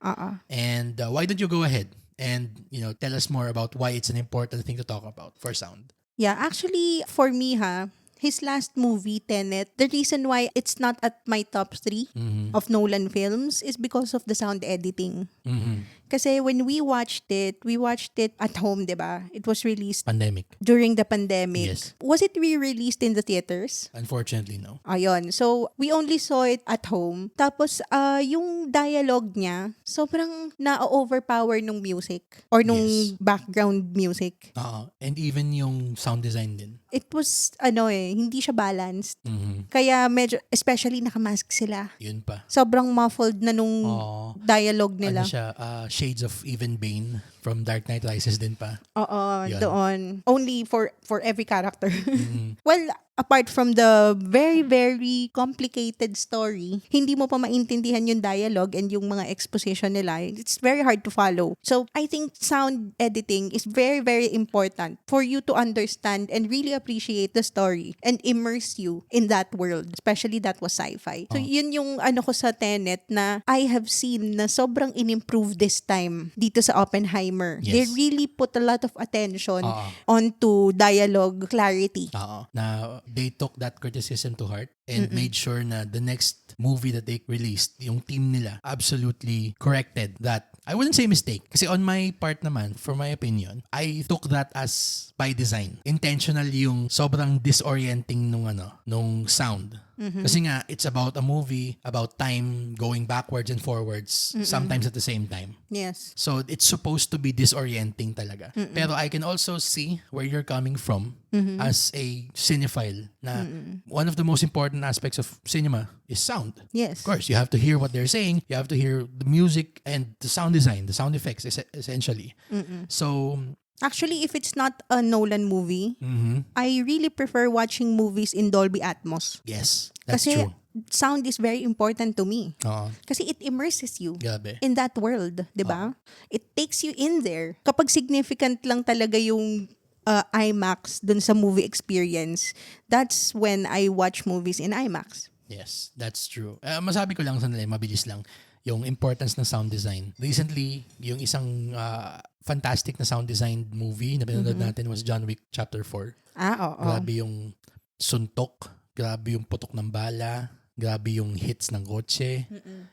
And why don't you go ahead and tell us more about why it's an important thing to talk about for sound? Yeah, actually, for me, his last movie, Tenet, the reason why it's not at my top 3 of Nolan films is because of the sound editing. Kasi when we watched it at home, di ba? It was released Pandemic. during the pandemic. Yes. Was it re-released in the theaters? Unfortunately, no. Ayun. So, we only saw it at home. Tapos, yung dialogue niya, sobrang na-overpower nung music or nung Yes. background music. And even yung sound design din. It was, hindi siya balanced. Mhm. Kaya medyo, especially nakamask sila. Yun pa. Sobrang muffled na nung dialogue nila. Ano siya, shades of even Bane from Dark Knight Rises din pa. Oo, Yun. doon. Only for every character. Well, apart from the very, very complicated story, hindi mo pa maintindihan yung dialogue and yung mga exposition nila. It's very hard to follow. So, I think sound editing is very, very important for you to understand and really appreciate the story and immerse you in that world. Especially that was sci-fi. So, yun yung ko sa Tenet na I have seen na sobrang in-improve this time dito sa Oppenheimer. Yes. They really put a lot of attention onto dialogue clarity. Na they took that criticism to heart and made sure na the next movie that they released, yung team nila absolutely corrected that. I wouldn't say mistake. Kasi on my part naman, for my opinion, I took that as by design. Intentional yung sobrang disorienting nung sound. Kasi nga, it's about a movie, about time going backwards and forwards, sometimes at the same time. Yes. So, it's supposed to be disorienting talaga. Pero I can also see where you're coming from as a cinephile na one of the most important aspects of cinema is sound. Yes. Of course, you have to hear what they're saying. You have to hear the music and the sound design, the sound effects, essentially. So, actually, if it's not a Nolan movie, I really prefer watching movies in Dolby Atmos. yes, that's Kasi true. sound is very important to me. Oo. Kasi it immerses you Grabe. in that world, di ba? It takes you in there. Kapag significant lang talaga yung IMAX dun sa movie experience, that's when I watch movies in IMAX. Yes, that's true. Masabi ko lang sandali, mabilis lang, yung importance ng sound design. Recently, yung isang fantastic na sound design movie na pinanood natin was John Wick Chapter 4. Oo. Grabe yung suntok, grabe yung putok ng bala, grabe yung hits ng kotse,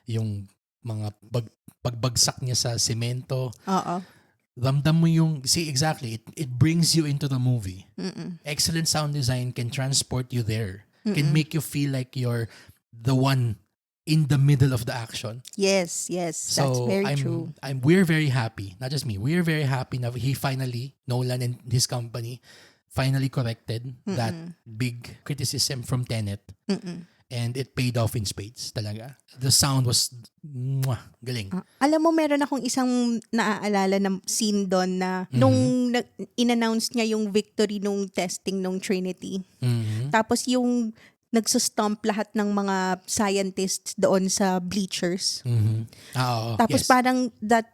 yung mga pagbagsak niya sa semento. Oo. Ramdam mo yung, see exactly, it brings you into the movie. Excellent sound design can transport you there. Can make you feel like you're the one in the middle of the action. Yes, that's very true. We're very happy, not just me, we're very happy na he finally, Nolan and his company, finally corrected that big criticism from Tenet. And it paid off in spades talaga. The sound was galing. Alam mo, meron akong isang naaalala na scene doon na nung in-announce niya yung victory nung testing nung Trinity. Tapos yung nagsustomp lahat ng mga scientists doon sa bleachers. Tapos yes. parang that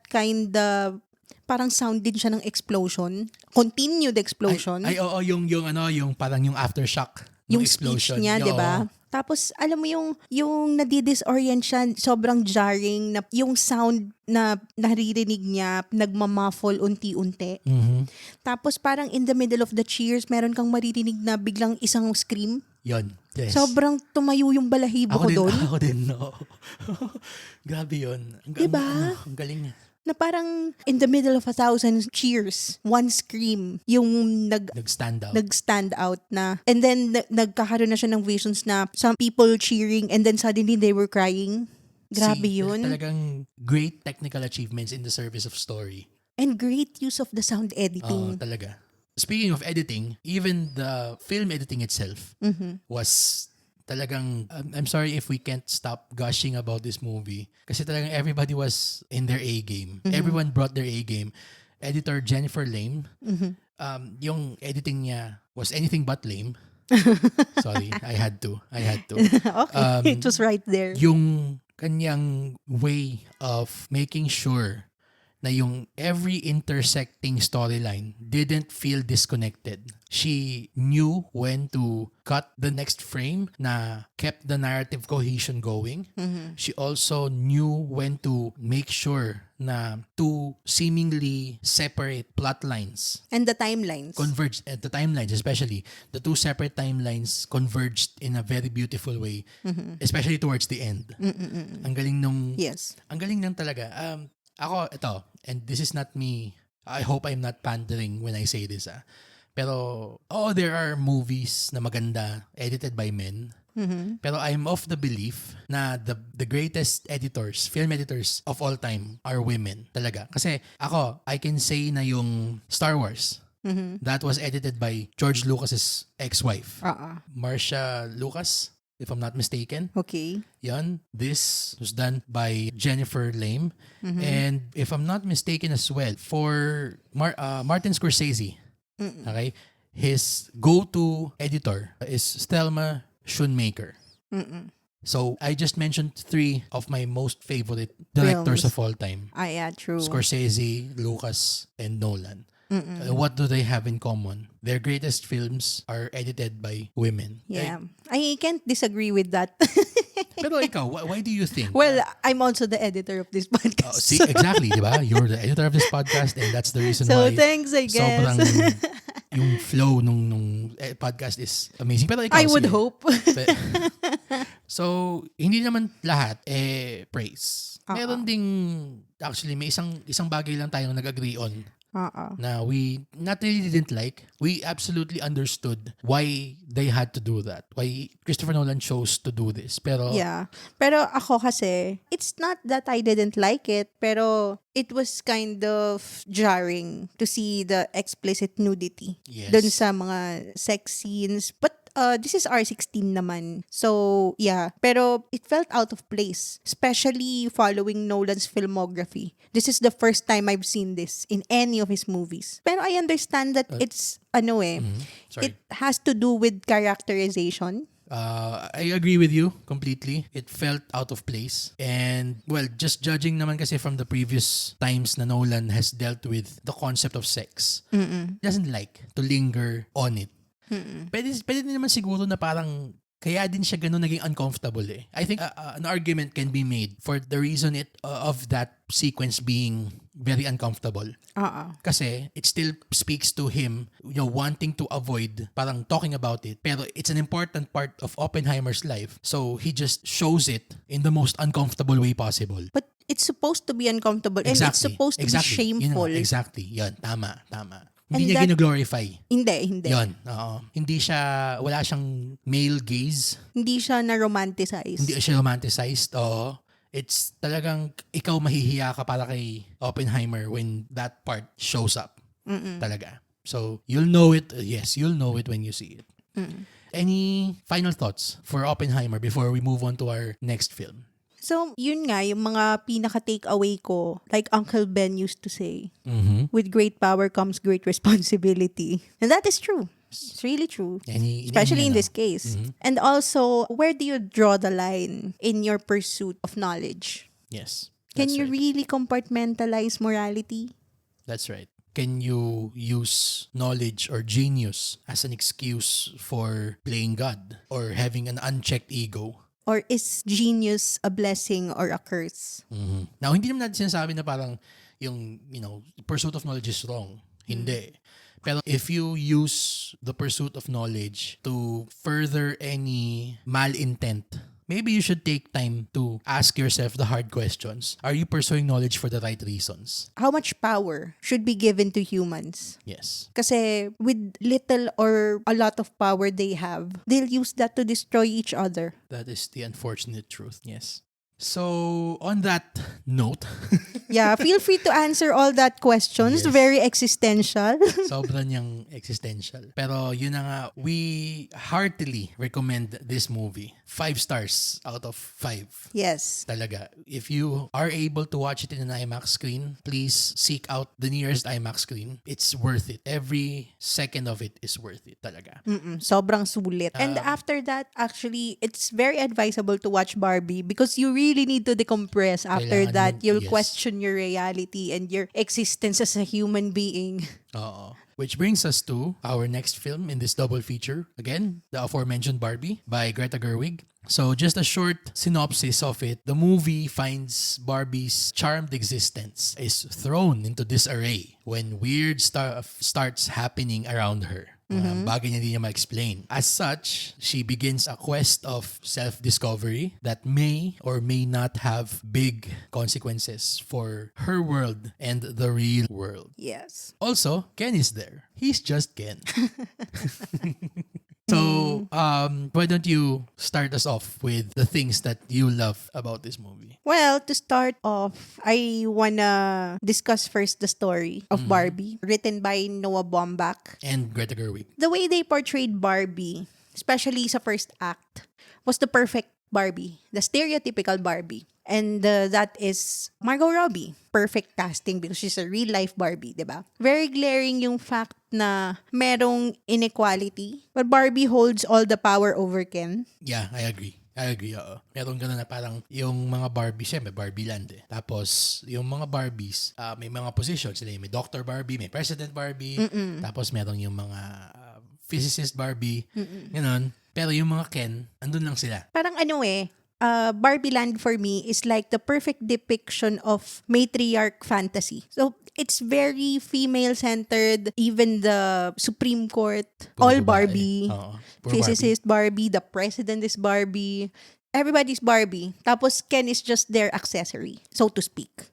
parang sound din siya ng explosion. Continued explosion. Yung parang yung aftershock ng Yung explosion. speech niya, di ba? Tapos, alam mo yung nadidisorient siya, sobrang jarring, na yung sound na naririnig niya, nagmamuffle unti-unti. Tapos, parang in the middle of the cheers, meron kang maririnig na biglang isang scream. Yun. Yes. Sobrang tumayo yung balahibo ko doon. Ako din, no. Grabe yun. Diba? Ang galing niya. Na parang in the middle of 1,000 cheers, one scream, yung nag-stand out na. And then, nagkakaroon na siya ng visions na some people cheering and then suddenly they were crying. Grabe yun. Talagang great technical achievements in the service of story. And great use of the sound editing. Talaga. Speaking of editing, even the film editing itself was talagang, I'm sorry if we can't stop gushing about this movie. Kasi talagang everybody was in their A-game. Everyone brought their A-game. Editor Jennifer Lame, yung editing niya was anything but lame. Sorry, I had to. Okay, it was right there. Yung kanyang way of making sure na yung every intersecting storyline didn't feel disconnected. She knew when to cut the next frame na kept the narrative cohesion going. She also knew when to make sure na two seemingly separate plot lines and the timelines converged, at the timelines especially, the two separate timelines converged in a very beautiful way, especially towards the end. Ang galing nung, yes. ang galing nang talaga. Ako, ito, and this is not me, I hope I'm not pandering when I say this, Pero, there are movies na maganda, edited by men. Pero I'm of the belief na the greatest editors, film editors of all time are women. Talaga. Kasi ako, I can say na yung Star Wars, that was edited by George Lucas's ex-wife. Marcia Lucas, if I'm not mistaken. Okay. Yan. This was done by Jennifer Lame. And if I'm not mistaken as well, for Martin Scorsese, okay, his go-to editor is Thelma Schoonmaker. So I just mentioned 3 of my most favorite directors of all time. Yeah, true. Scorsese, Lucas, and Nolan. What do they have in common? Their greatest films are edited by women. Yeah. I can't disagree with that. Pero ikaw, why do you think? Well, I'm also the editor of this podcast. See, exactly, di ba? You're the editor of this podcast and that's the reason so why thanks, I guess. sobrang yung flow nung podcast is amazing. Pero ikaw, I would hope. So, hindi naman lahat praise. Meron ding, actually, may isang bagay lang tayong nag-agree on na we not really didn't like. We absolutely understood why they had to do that. Why Christopher Nolan chose to do this. Pero yeah. Pero ako kasi, it's not that I didn't like it, pero it was kind of jarring to see the explicit nudity dun sa mga sex scenes. But this is R16 naman. So, yeah. Pero it felt out of place. Especially following Nolan's filmography. This is the first time I've seen this in any of his movies. Pero I understand that it's, it has to do with characterization. I agree with you completely. It felt out of place. And, well, just judging naman kasi from the previous times na Nolan has dealt with the concept of sex, doesn't like to linger on it. Pwede din naman siguro na parang kaya din siya ganun naging uncomfortable eh. I think an argument can be made for the reason of that sequence being very uncomfortable. Kasi it still speaks to him, wanting to avoid parang talking about it. Pero it's an important part of Oppenheimer's life. So he just shows it in the most uncomfortable way possible. But it's supposed to be uncomfortable and it's supposed to be shameful. Exactly. Yan, tama. Hindi niya gino-glorify. Hindi. Yun, oo. Wala siyang male gaze. Hindi siya na-romanticize. Hindi siya romanticized, oo. It's talagang ikaw mahihiya ka para kay Oppenheimer when that part shows up. Talaga. So, you'll know it. Yes, you'll know it when you see it. Any final thoughts for Oppenheimer before we move on to our next film? So, yun nga, yung mga pinaka-takeaway ko, like Uncle Ben used to say, with great power comes great responsibility. And that is true. It's really true. Especially in this case. And also, where do you draw the line in your pursuit of knowledge? Yes. Can you really compartmentalize morality? That's right. Can you use knowledge or genius as an excuse for playing God or having an unchecked ego? Or is genius a blessing or a curse? Now, hindi naman natin sinasabi na parang yung, pursuit of knowledge is wrong. Hindi. Pero if you use the pursuit of knowledge to further any malintent, maybe you should take time to ask yourself the hard questions. Are you pursuing knowledge for the right reasons? How much power should be given to humans? Yes. Kasi with little or a lot of power they have, they'll use that to destroy each other. That is the unfortunate truth. Yes. So, on that note, yeah, feel free to answer all that questions. Yes. Very existential. Sobrang niyang existential. Pero yun na nga, we heartily recommend this movie. 5 stars out of 5. Yes. Talaga. If you are able to watch it in an IMAX screen, please seek out the nearest IMAX screen. It's worth it. Every second of it is worth it. Talaga. Sobrang sulit. And after that, actually, it's very advisable to watch Barbie because you really need to decompress. After that, you'll question your reality and your existence as a human being. Which brings us to our next film in this double feature. Again, the aforementioned Barbie by Greta Gerwig. So just a short synopsis of it. The movie finds Barbie's charmed existence is thrown into disarray when weird stuff starts happening around her. Bagay niya hindi niya ma-explain. As such, she begins a quest of self-discovery that may or may not have big consequences for her world and the real world. Yes. Also, Ken is there. He's just Ken. So, why don't you start us off with the things that you love about this movie? Well, to start off, I wanna discuss first the story of Barbie, written by Noah Baumbach. And Greta Gerwig. The way they portrayed Barbie, especially sa first act, was the perfect Barbie, the stereotypical Barbie. And that is Margot Robbie. Perfect casting because she's a real-life Barbie, diba? Very glaring yung fact na merong inequality, but Barbie holds all the power over Ken. Yeah, I agree. Oo. Meron gano'n na parang yung mga Barbie, syempre Barbie land eh. Tapos, yung mga Barbies, may mga positions. Sila may Dr. Barbie, may President Barbie. Tapos, meron yung mga physicist Barbie. Ganon. Pero yung mga Ken, andun lang sila. Parang Barbie Land for me is like the perfect depiction of matriarch fantasy. So, it's very female-centered. Even the Supreme Court, Puro all babae. Barbie. Oo, puro Physicist Barbie. The president is Barbie. Everybody's Barbie. Tapos, Ken is just their accessory, so to speak.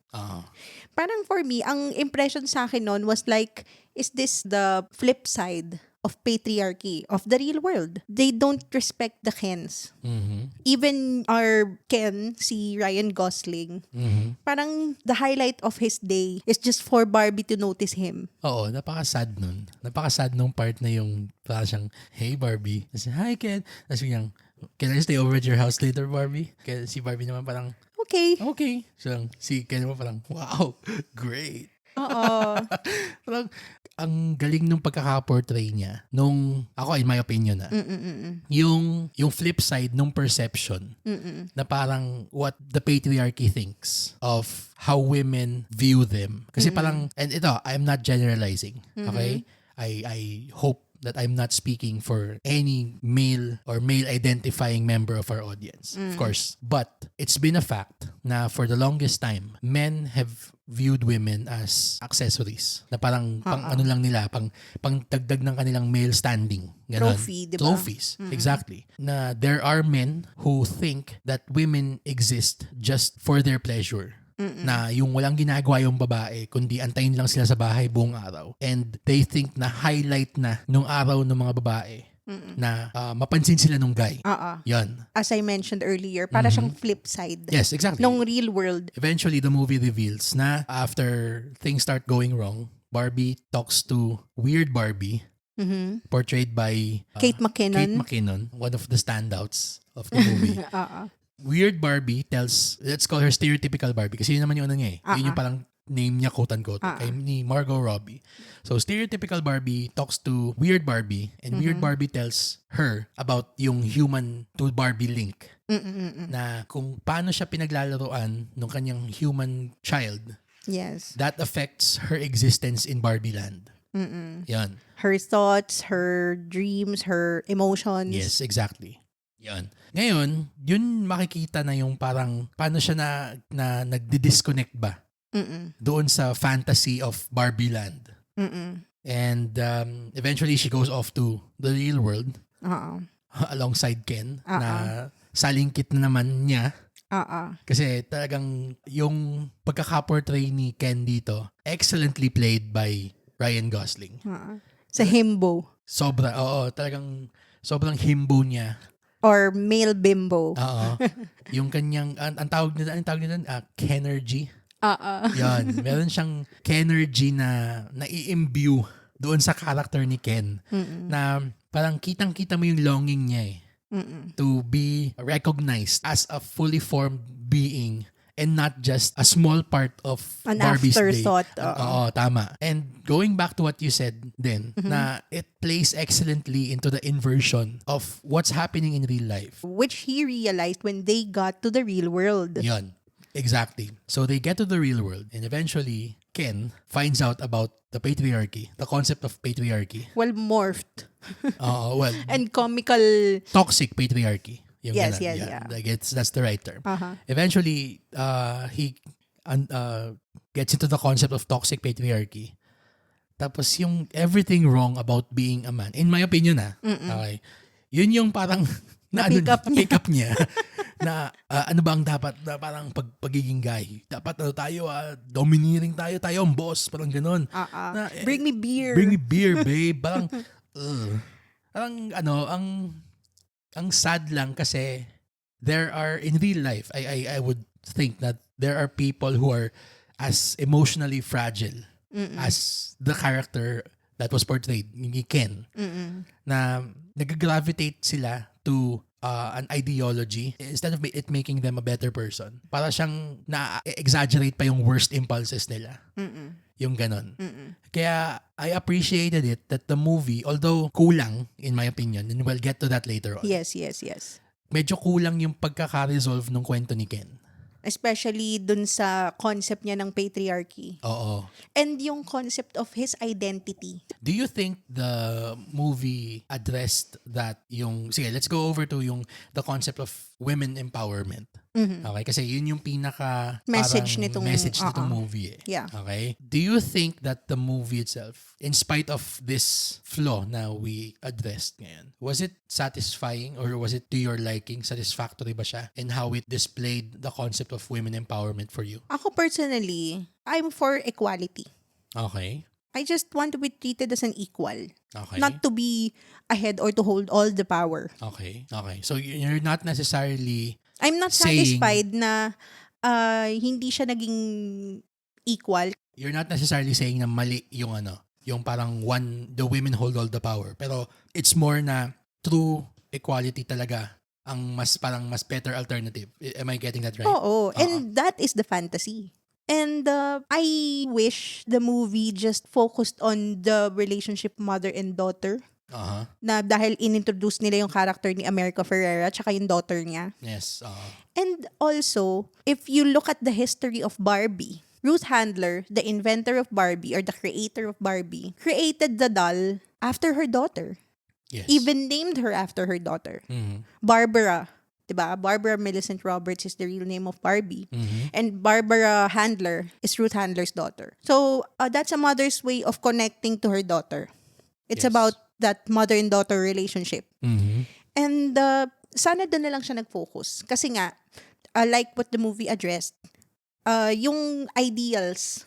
Parang for me, ang impression sa akin nun was like, is this the flip side of patriarchy of the real world? They don't respect the Kens. Even our Ken, si Ryan Gosling, parang the highlight of his day is just for Barbie to notice him. Oo, napaka-sad nun. Napaka-sad nung part na yung parang siyang, hey Barbie. Kasi, hi Ken. Tapos yung, can I stay over at your house later, Barbie? Kaya si Barbie naman parang, Okay. So, si Ken naman parang, wow, great. Oo. Parang, ang galing nung pagkaka-portray niya nung, ako in my opinion yung flip side nung perception na parang what the patriarchy thinks of how women view them. Kasi parang, and ito, I'm not generalizing, okay? I hope that I'm not speaking for any male or male identifying member of our audience, of course. But it's been a fact na for the longest time, men have viewed women as accessories. Na parang pang ano lang nila, pang dagdag ng kanilang male standing. Ganon. Trophy, diba? Trophies, exactly. Na there are men who think that women exist just for their pleasure. Na yung walang ginagawa yung babae, kundi antayin lang sila sa bahay buong araw. And they think na highlight na nung araw ng mga babae na mapansin sila nung guy. Yan. As I mentioned earlier, para siyang flip side. Yes, exactly. Nung real world. Eventually, the movie reveals na after things start going wrong, Barbie talks to weird Barbie, portrayed by Kate McKinnon, one of the standouts of the movie. Weird Barbie tells, let's call her stereotypical Barbie kasi yun naman yung ano niya eh. Yun yung parang name niya quote-unquote kay ni Margot Robbie. So stereotypical Barbie talks to weird Barbie and weird Barbie tells her about yung human to Barbie link. Na kung paano siya pinaglalaroan ng kanyang human child. Yes. That affects her existence in Barbie Land. Yan. Her thoughts, her dreams, her emotions. Yes, exactly. Yan. Ngayon, yun makikita na yung parang paano siya na nagdi-disconnect ba doon sa fantasy of Barbie Land. And eventually she goes off to the real world alongside Ken na salingkit na naman niya. Kasi talagang yung pagkaka-portray ni Ken dito, excellently played by Ryan Gosling. Sa himbo. Talagang sobrang himbo niya. Or male bimbo. Yung kanyang, ang tawag nila, Kenergy. Yan. Meron siyang Kenergy na i-imbue doon sa character ni Ken. Na parang kitang-kita mo yung longing niya eh. To be recognized as a fully formed being and not just a small part of An Barbie's afterthought. day. Oo, tama. And going back to what you said then, na it plays excellently into the inversion of what's happening in real life. Which he realized when they got to the real world. Yan. Exactly. So they get to the real world and eventually Ken finds out about the patriarchy, the concept of patriarchy. Well, morphed. And And comical. toxic patriarchy. Yung Yes, ganun. yes, Yeah, yeah. like that's the right term. Uh-huh. Eventually, he gets into the concept of toxic patriarchy. Tapos yung everything wrong about being a man, in my opinion okay, yun yung parang Na-pick up niya. pick up niya na ano ba ang dapat na parang pagiging guy. Dapat tayo, domineering tayo ang boss, parang ganun. Na, Bring me beer. Bring me beer, babe. Parang, parang ang sad lang kasi there are, in real life, I would think that there are people who are as emotionally fragile as the character that was portrayed, ni Ken, na nag-gravitate sila to an ideology instead of it making them a better person. Para siyang na-exaggerate pa yung worst impulses nila. Yung ganon. Kaya I appreciated it that the movie, although kulang in my opinion, and we'll get to that later on. Yes. Medyo kulang yung pagkaka-resolve ng kwento ni Ken. Especially dun sa concept niya ng patriarchy. Oo. And yung concept of his identity. Do you think the movie addressed that sige, let's go over to the concept of women empowerment. Okay? Kasi yun yung pinaka Message parang nitong movie Yeah. Okay? Do you think that the movie itself, in spite of this flaw na we addressed ngayon, was it satisfying or was it to your liking? Satisfactory ba siya? And how it displayed the concept of women empowerment for you? Ako personally, I'm for equality. Okay. I just want to be treated as an equal. Okay. Not to be ahead or to hold all the power. Okay. So you're not necessarily I'm not saying, satisfied na hindi siya naging equal. you're not necessarily saying na mali yung yung parang the women hold all the power. Pero it's more na true equality talaga ang mas better alternative. Am I getting that right? Oo. And that is the fantasy. And I wish the movie just focused on the relationship mother and daughter. Na dahil inintroduce nila yung character ni America Ferrera tsaka yung daughter niya. Yes. And also, if you look at the history of Barbie, Ruth Handler, the inventor of Barbie or the creator of Barbie, created the doll after her daughter. Yes. Even named her after her daughter. Barbara. Diba? Barbara Millicent Roberts is the real name of Barbie. And Barbara Handler is Ruth Handler's daughter. So, that's a mother's way of connecting to her daughter. It's about that mother and daughter relationship. And sana doon na lang siya nag-focus. Kasi nga, like what the movie addressed, yung ideals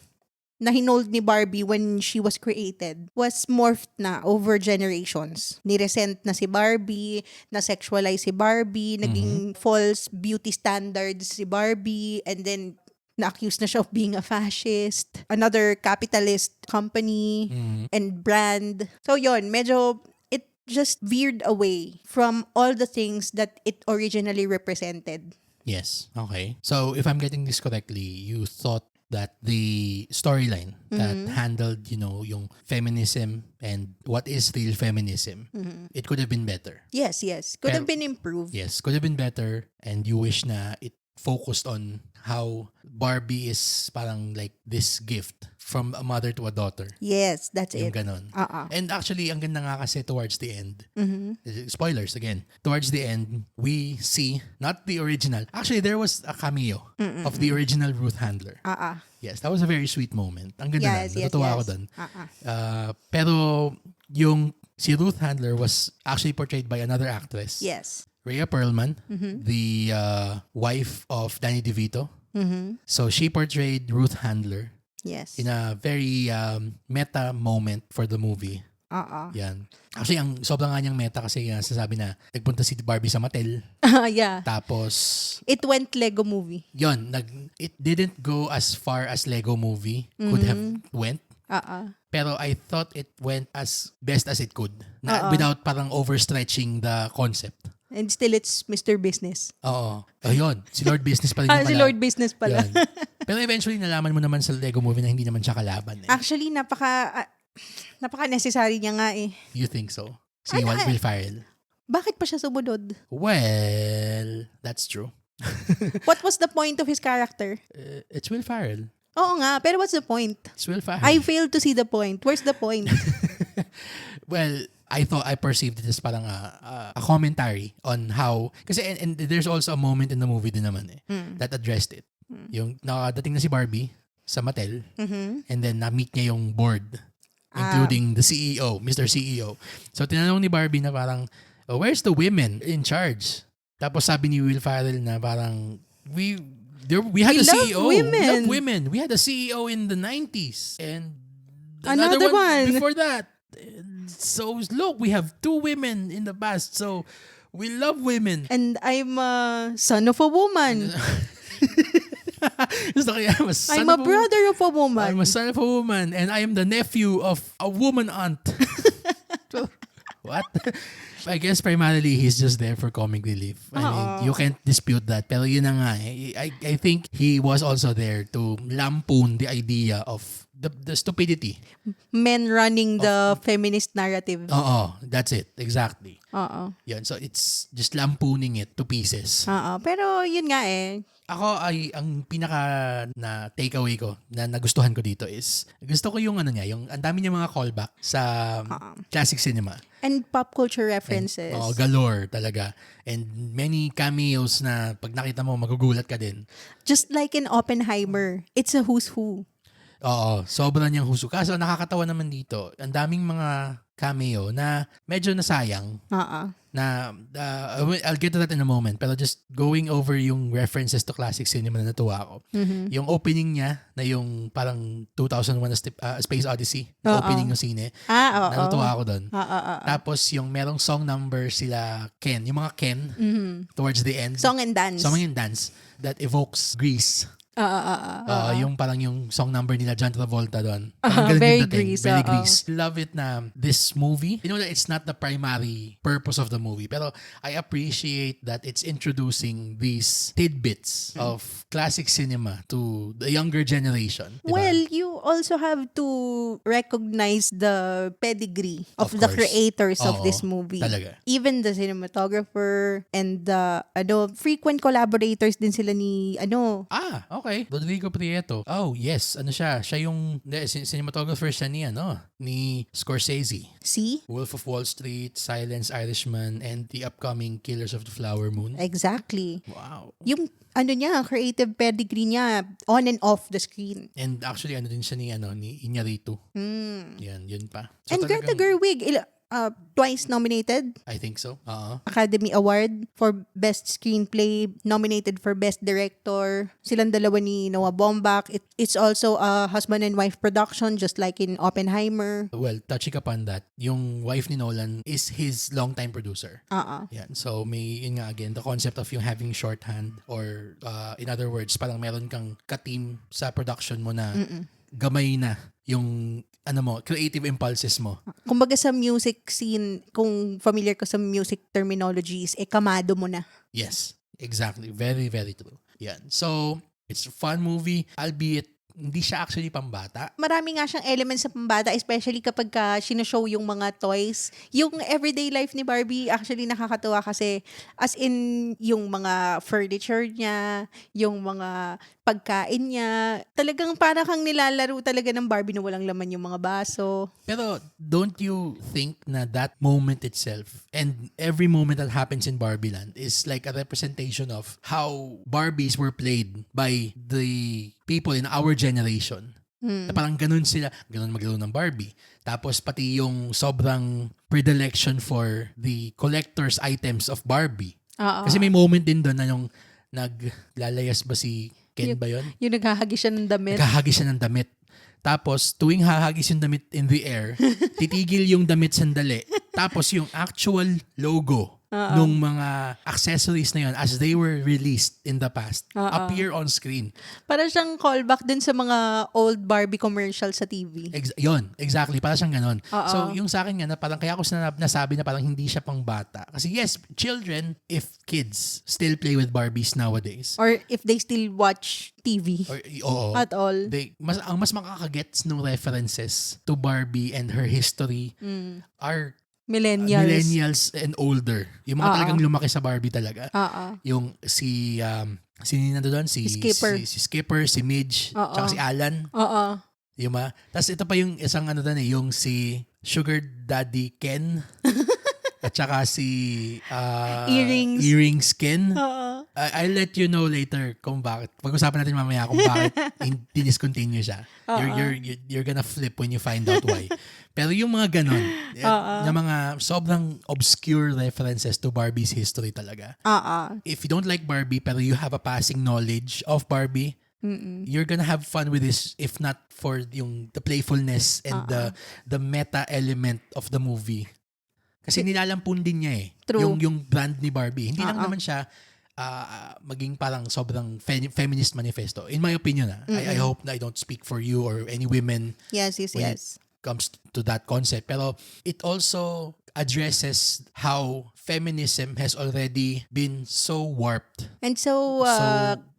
na hinold ni Barbie when she was created was morphed na over generations. Niresent na si Barbie, na-sexualize si Barbie, naging false beauty standards si Barbie, and then na-accused na siya of being a fascist, another capitalist company and brand. So yon, medyo it just veered away from all the things that it originally represented. Yes. Okay. So if I'm getting this correctly, you thought that the storyline that handled, yung feminism and what is real feminism, it could have been better. Yes. Could have been improved. Yes, could have been better, and you wish na it focused on how Barbie is parang like this gift from a mother to a daughter. Yes, that's Yung it. ganon. And actually, ang ganda nga kasi towards the end, spoilers again, towards the end, we see, not the original, actually there was a cameo of the original Ruth Handler. Yes, that was a very sweet moment. Ang ganda Yes, nun. Natutuwa ako dun. Pero yung si Ruth Handler was actually portrayed by another actress. Yes. Rhea Perlman, the wife of Danny DeVito. So she portrayed Ruth Handler Yes. in a very meta moment for the movie. Yan. Actually, ang sobrang nga niyang meta kasi sasabi na nagpunta si Barbie sa Mattel. Yeah. Tapos, It went Lego movie. yon, it didn't go as far as Lego movie could have went. Pero I thought it went as best as it could. Without parang overstretching the concept. And still, it's Mr. Business. Oo. Ayun. Si Lord Business pa rin yung Si Lord Business pala. Yun. Pero eventually, nalaman mo naman sa Lego movie na hindi naman siya kalaban. Actually, napaka-necessary niya nga eh. You think so? Si Will Ferrell. Bakit pa siya sumunod? Well, that's true. What was the point of his character? It's Will Ferrell. Oo nga, pero what's the point? It's Will Ferrell. I failed to see the point. Where's the point? Well, I perceived it as parang a commentary on how, kasi and there's also a moment in the movie din naman that addressed it. Yung nakadating na si Barbie sa Mattel, and then na-meet niya yung board, including the CEO, Mr. CEO. So tinanong ni Barbie na parang, oh, where's the women in charge? Tapos sabi ni Will Ferrell na parang, we had a CEO. Women. We love women. We had a CEO in the 90s. And Another one before that. So look, we have 2 women in the past. So we love women. And I'm a son of a woman. I'm a brother of a woman. I'm a son of a woman. And I am the nephew of a woman aunt. What? I guess primarily he's just there for comic relief. I mean, you can't dispute that. Pero yun na nga I think he was also there to lampoon the idea of the stupidity. Men running the feminist narrative. That's it. Exactly. Yan. So it's just lampooning it to pieces. Pero yun nga Ako ang pinaka na takeaway ko na nagustuhan ko dito is gusto ko yung yung ang dami niya mga callback sa classic cinema. And pop culture references. And, galore talaga. And many cameos na pag nakita mo magugulat ka din. Just like in Oppenheimer, it's a who's who. Sobrang niyang huso. Kaso nakakatawa naman dito, ang daming mga cameo na medyo nasayang. Na I'll get to that in a moment, pero just going over yung references to classic cinema na natuwa ako. Yung opening niya na yung parang 2001 Space Odyssey, yung opening ng sine. Natuwa ako doon. Tapos yung merong song number sila Ken, yung mga Ken towards the end. Song and dance that evokes Grease. Yung parang yung song number nila John Travolta doon. Very Grease. Very Grease. Love it na this movie, you know that it's not the primary purpose of the movie, pero I appreciate that it's introducing these tidbits of classic cinema to the younger generation. Diba? Well, you also have to recognize the pedigree of the creators of this movie. Talaga. Even the cinematographer and the frequent collaborators din sila ni Okay. Rodrigo Prieto. Oh, yes. Siya? Siya yung cinematographer siya ni Scorsese. See? Wolf of Wall Street, Silence, Irishman, and the upcoming Killers of the Flower Moon. Exactly. Wow. Yung creative pedigree niya on and off the screen. And actually, din siya ni Iñárritu. Yan, yun pa. So, and Greta Gerwig, twice nominated. I think so. Academy Award for Best Screenplay, nominated for Best Director. Silang dalawa ni Noah Baumbach. It's also a husband and wife production, just like in Oppenheimer. Well, touching upon that, yung wife ni Nolan is his longtime producer. Yan. So, yun nga again, the concept of yung having shorthand or in other words, parang meron kang ka-team sa production mo na gamay na yung creative impulses mo. Kumbaga sa music scene, kung familiar ka sa music terminologies, kamado mo na. Yes, exactly. Very, very true. Yan. So, it's a fun movie, albeit hindi siya actually pambata. Marami nga siyang elements sa pambata, especially kapag sinoshow yung mga toys. Yung everyday life ni Barbie, actually nakakatuwa kasi as in yung mga furniture niya, yung mga pagkain niya, talagang parang kang nilalaro talaga ng Barbie na walang laman yung mga baso. Pero don't you think na that moment itself and every moment that happens in Barbieland is like a representation of how Barbies were played by the people in our generation? Na parang ganun maglaro ng Barbie. Tapos pati yung sobrang predilection for the collector's items of Barbie. Kasi may moment din doon na yung naglalayas ba si Ken ba yun? Yung naghahagis siya ng damit. Naghahagis siya ng damit. Tapos, tuwing hahagis yung damit in the air, titigil yung damit sandali. Tapos, yung actual logo nung mga accessories na yun as they were released in the past appear on screen. Para siyang callback din sa mga old Barbie commercials sa TV. Yun, exactly. Para siyang ganon. So, yung sa akin nga, parang kaya ko nasabi na parang hindi siya pang bata. Kasi yes, children, if kids still play with Barbies nowadays. Or if they still watch TV. At all. Ang mas makakagets ng references to Barbie and her history are millennials and older. Yung mga talagang lumaki sa Barbie talaga. Yung sino doon? Si Skipper, si Midge, tsaka si Alan. Yung Tapos ito pa yung isang yung si Sugar Daddy Ken. At saka si Earrings. Earrings Ken. Oo. I'll let you know later kung bakit. Pag-usapan natin mamaya kung bakit discontinue siya. You're gonna flip when you find out why. Pero yung mga ganon, yung mga sobrang obscure references to Barbie's history talaga. If you don't like Barbie pero you have a passing knowledge of Barbie, you're gonna have fun with this if not for the playfulness and the meta element of the movie. Kasi nilalampun din niya True. yung brand ni Barbie. Hindi lang naman siya maging parang sobrang feminist manifesto. In my opinion, I hope na I don't speak for you or any women. Yes. When it comes to that concept. Pero it also addresses how feminism has already been so warped. And so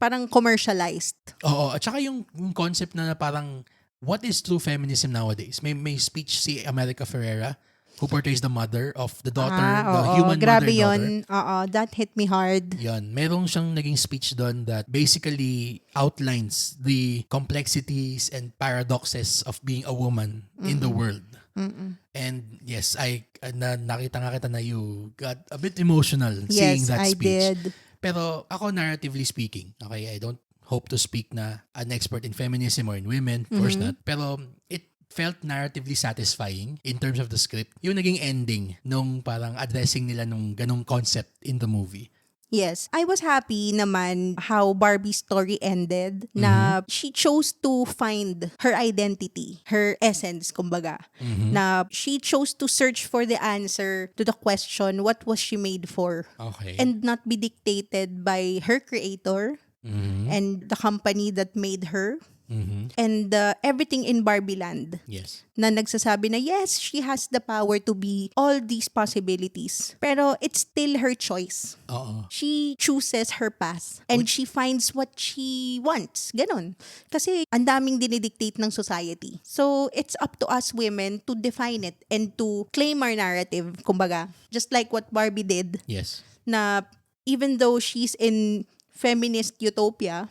parang commercialized. Oo. At saka yung concept na parang what is true feminism nowadays? May speech si America Ferrera who portrays the mother of the daughter, the human grabe mother yun. daughter. That hit me hard. Yan. Merong siyang naging speech doon that basically outlines the complexities and paradoxes of being a woman in the world. And yes, nakita nga kita na you got a bit emotional seeing that speech. Yes, I did. Pero ako, narratively speaking, okay, I don't hope to speak na an expert in feminism or in women, of course not. Pero it felt narratively satisfying in terms of the script. Yung naging ending nung parang addressing nila nung ganong concept in the movie. Yes. I was happy naman how Barbie's story ended na she chose to find her identity, her essence, kumbaga. Na she chose to search for the answer to the question, what was she made for? Okay. And not be dictated by her creator and the company that made her. And everything in Barbie Land. Yes. Na nagsasabi na yes, she has the power to be all these possibilities. Pero it's still her choice. She chooses her path and she finds what she wants. Ganon. Kasi ang daming dinidictate ng society. So it's up to us women to define it and to claim our narrative. Kumbaga, just like what Barbie did. Yes. Na even though she's in feminist utopia,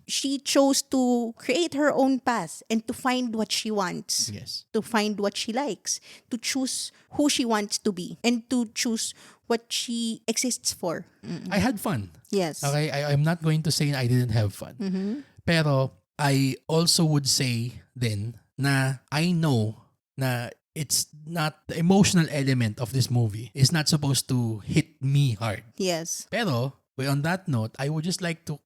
she chose to create her own path and to find what she wants. Yes. To find what she likes. To choose who she wants to be. And to choose what she exists for. I had fun. Yes. Okay, I'm not going to say na I didn't have fun. Pero I also would say then na I know na it's not the emotional element of this movie is not supposed to hit me hard. Yes. Pero on that note, I would just like to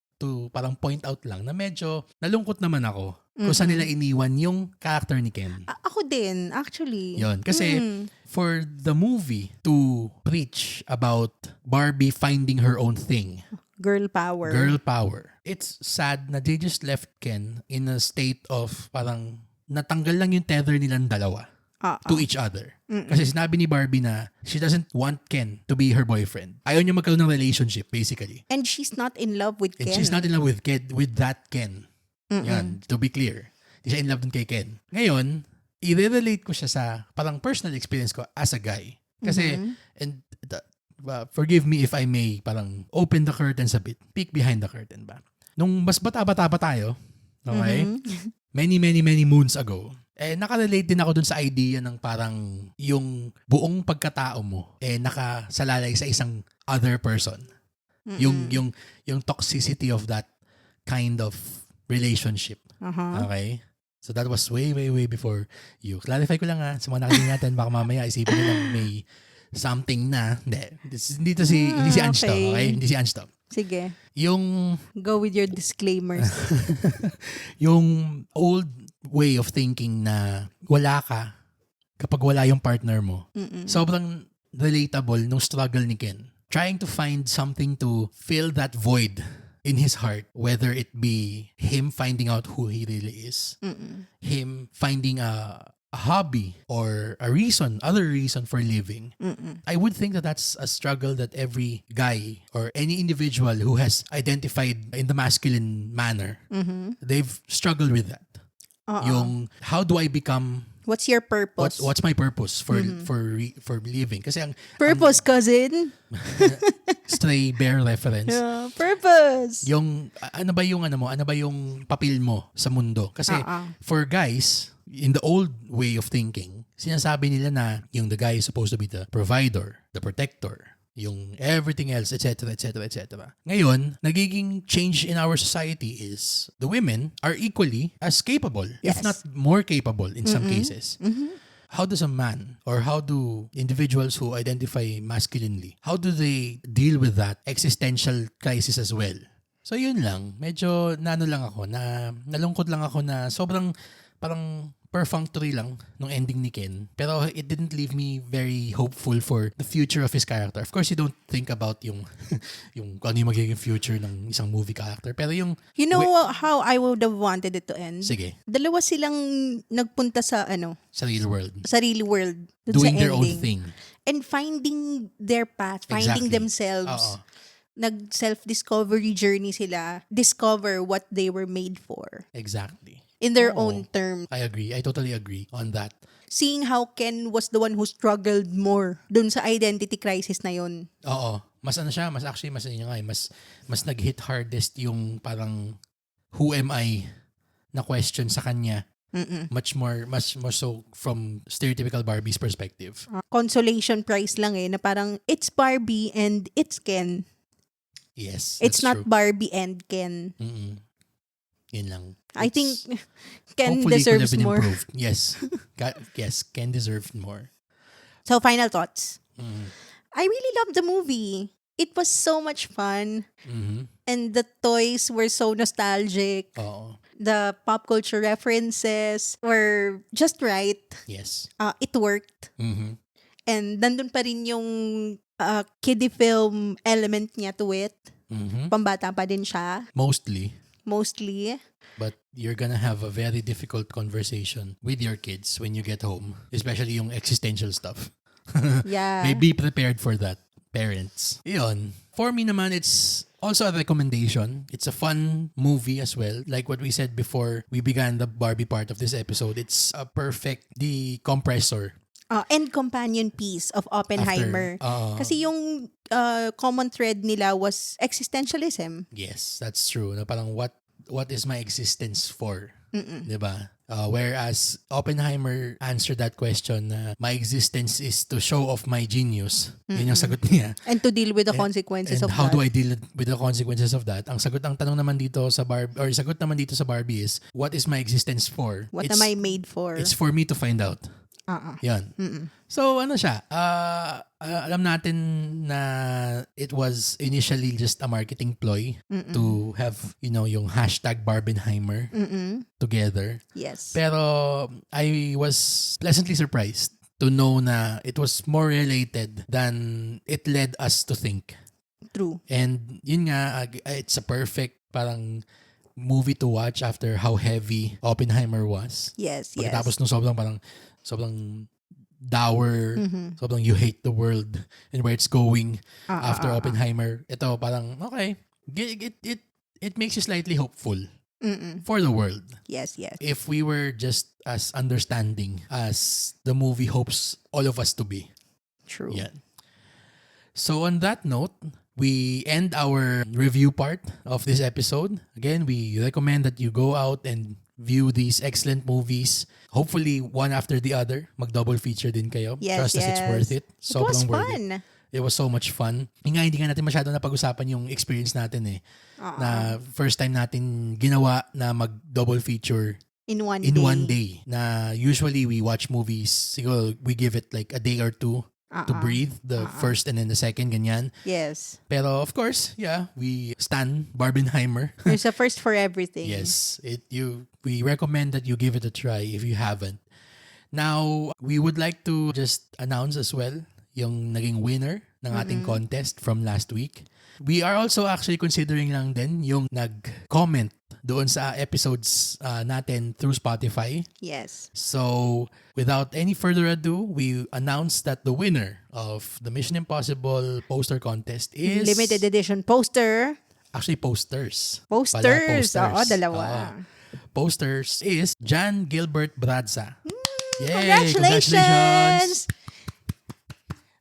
parang point out lang na medyo nalungkot naman ako kung saan nila iniwan yung character ni Ken. Ako din, actually. Yon. Kasi for the movie to preach about Barbie finding her own thing. Girl power. It's sad na they just left Ken in a state of parang natanggal lang yung tether nilang dalawa to each other. Kasi sinabi ni Barbie na she doesn't want Ken to be her boyfriend. Ayaw niya magkaroon ng relationship, basically. And she's not in love with Ken. And she's not in love with that Ken. Yan, to be clear. Hindi siya in love dun kay Ken. Ngayon, i-relate ko siya sa parang personal experience ko as a guy. Kasi, forgive me if I may parang open the curtains a bit. Peek behind the curtain ba? Nung mas bata-bata pa tayo, okay? Many moons ago, nakarelate din ako dun sa idea ng parang yung buong pagkatao mo nakasalalay sa isang other person. Yung toxicity of that kind of relationship. Okay? So that was way before you. Clarify ko lang sa mga nakikinig natin, baka mamaya isipin nilang may something na. Hindi si Ange to, okay? Hindi si Ange to. Sige. Yung go with your disclaimers. Yung old way of thinking na wala ka kapag wala yung partner mo. Sobrang relatable nung struggle ni Ken. Trying to find something to fill that void in his heart, whether it be him finding out who he really is, him finding a hobby or other reason for living. I would think that that's a struggle that every guy or any individual who has identified in the masculine manner, they've struggled with that. Yung how do I become? What's your purpose? What's my purpose for living? Kasi ang purpose, cousin. Stray Bear reference. Yeah, purpose. Yung ano ba yung papel mo sa mundo? Kasi for guys, in the old way of thinking, sinasabi nila na yung the guy is supposed to be the provider, the protector, yung everything else, etc., etc., etc. Ngayon, nagiging change in our society is the women are equally as capable, if not more capable in some cases. How does a man or how do individuals who identify masculinely, how do they deal with that existential crisis as well? So yun lang, medyo nalungkot lang ako na sobrang parang perfunctory lang nung ending ni Ken. Pero it didn't leave me very hopeful for the future of his character. Of course, you don't think about yung ano yung magiging future ng isang movie character. Pero yung... You know how I would have wanted it to end? Sige. Dalawa silang nagpunta sa Sa real world. Sarili world. Doing sa their own ending. thing. And finding their path, finding themselves. Nag-self-discovery journey sila. Discover what they were made for. Exactly. In their own terms. I agree. I totally agree on that. Seeing how Ken was the one who struggled more dun sa identity crisis na yun. Oo. Mas siya, mas nag-hit hardest yung parang who am I na question sa kanya. Much more so from stereotypical Barbie's perspective. Consolation prize lang na parang it's Barbie and it's Ken. Yes, it's not true. Barbie and Ken. Yun lang. I think Ken hopefully deserves it could have been more. Improved. Yes. Yes, Ken deserved more. So, final thoughts. I really loved the movie. It was so much fun. And the toys were so nostalgic. Oo. The pop culture references were just right. Yes. It worked. And nandun pa rin yung kiddie film element niya to it. Pambata pa din siya. Mostly. But you're gonna have a very difficult conversation with your kids when you get home. Especially yung existential stuff. Yeah. Be prepared for that, parents. Yun. For me naman, it's also a recommendation. It's a fun movie as well. Like what we said before we began the Barbie part of this episode, it's a perfect decompressor. And companion piece of Oppenheimer. Kasi yung common thread nila was existentialism. Yes, that's true. Na parang what is my existence for? Diba? Whereas Oppenheimer answered that question na my existence is to show off my genius. Yun yung sagot niya. And to deal with the consequences of that. And how do I deal with the consequences of that? Ang tanong naman dito sa sagot naman dito sa Barbie is, what is my existence for? What am I made for? It's for me to find out. Yan. So, siya? Alam natin na it was initially just a marketing ploy to have, yung hashtag Barbenheimer together. Yes. Pero I was pleasantly surprised to know na it was more related than it led us to think. True. And yun nga, it's a perfect parang movie to watch after how heavy Oppenheimer was. Yes. Pagkatapos nung sobrang dour, sobrang you hate the world and where it's going after Oppenheimer. Ito parang, okay, it makes you slightly hopeful for the world. Yes. If we were just as understanding as the movie hopes all of us to be. True. Yeah. So on that note, we end our review part of this episode. Again, we recommend that you go out and view these excellent movies. Hopefully, one after the other. Mag-double feature din kayo. Yes, Trust us, it's worth it. It was worth fun. It was so much fun. Hindi nga natin masyado napag-usapan yung experience natin na first time natin ginawa na mag-double feature in one day. Na usually we watch movies, siguro we give it like a day or two to breathe, the first and then the second, ganyan. Yes. Pero of course, we stan Barbenheimer. There's a first for everything. Yes, we recommend that you give it a try if you haven't. Now, we would like to just announce as well yung naging winner ng ating contest from last week. We are also actually considering lang din yung nag-comment doon sa episodes natin through Spotify. Yes. So, without any further ado, we announce that the winner of the Mission Impossible poster contest is... Limited edition poster. Actually, posters. Posters. Oo, dalawa. Posters is Jan Gilbert Bradza. Yay! Congratulations!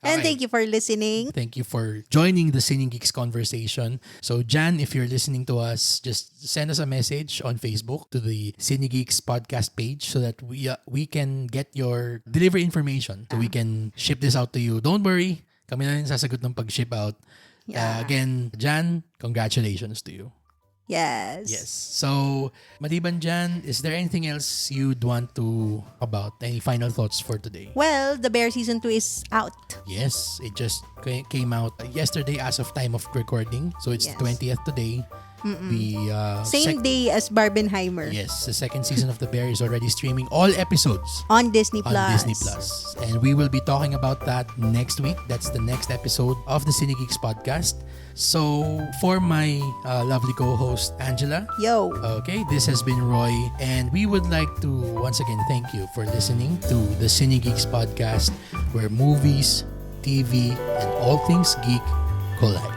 And Okay. thank you for listening. Thank you for joining the Cinegeeks conversation. So, Jan, if you're listening to us, just send us a message on Facebook to the Cinegeeks podcast page so that we can get your delivery information so we can ship this out to you. Don't worry, kami na rin sasagot ng pag-ship out. Yeah. Again, Jan, congratulations to you. Yes. Yes. So, maliban dyan, is there anything else you'd want to about? Any final thoughts for today? Well, The Bear Season 2 is out. Yes, it just came out yesterday as of time of recording. So it's Yes. 20th today. The Same day as Barbenheimer. Yes, the second season of The Bear is already streaming all episodes On Disney on Plus. Disney Plus. And we will be talking about that next week. That's the next episode of the Cinegeeks podcast. So, for my lovely co-host, Angela, Yo. okay, this has been Roy, and we would like to once again thank you for listening to the Cinegeeks podcast, where movies, TV, and all things geek collide.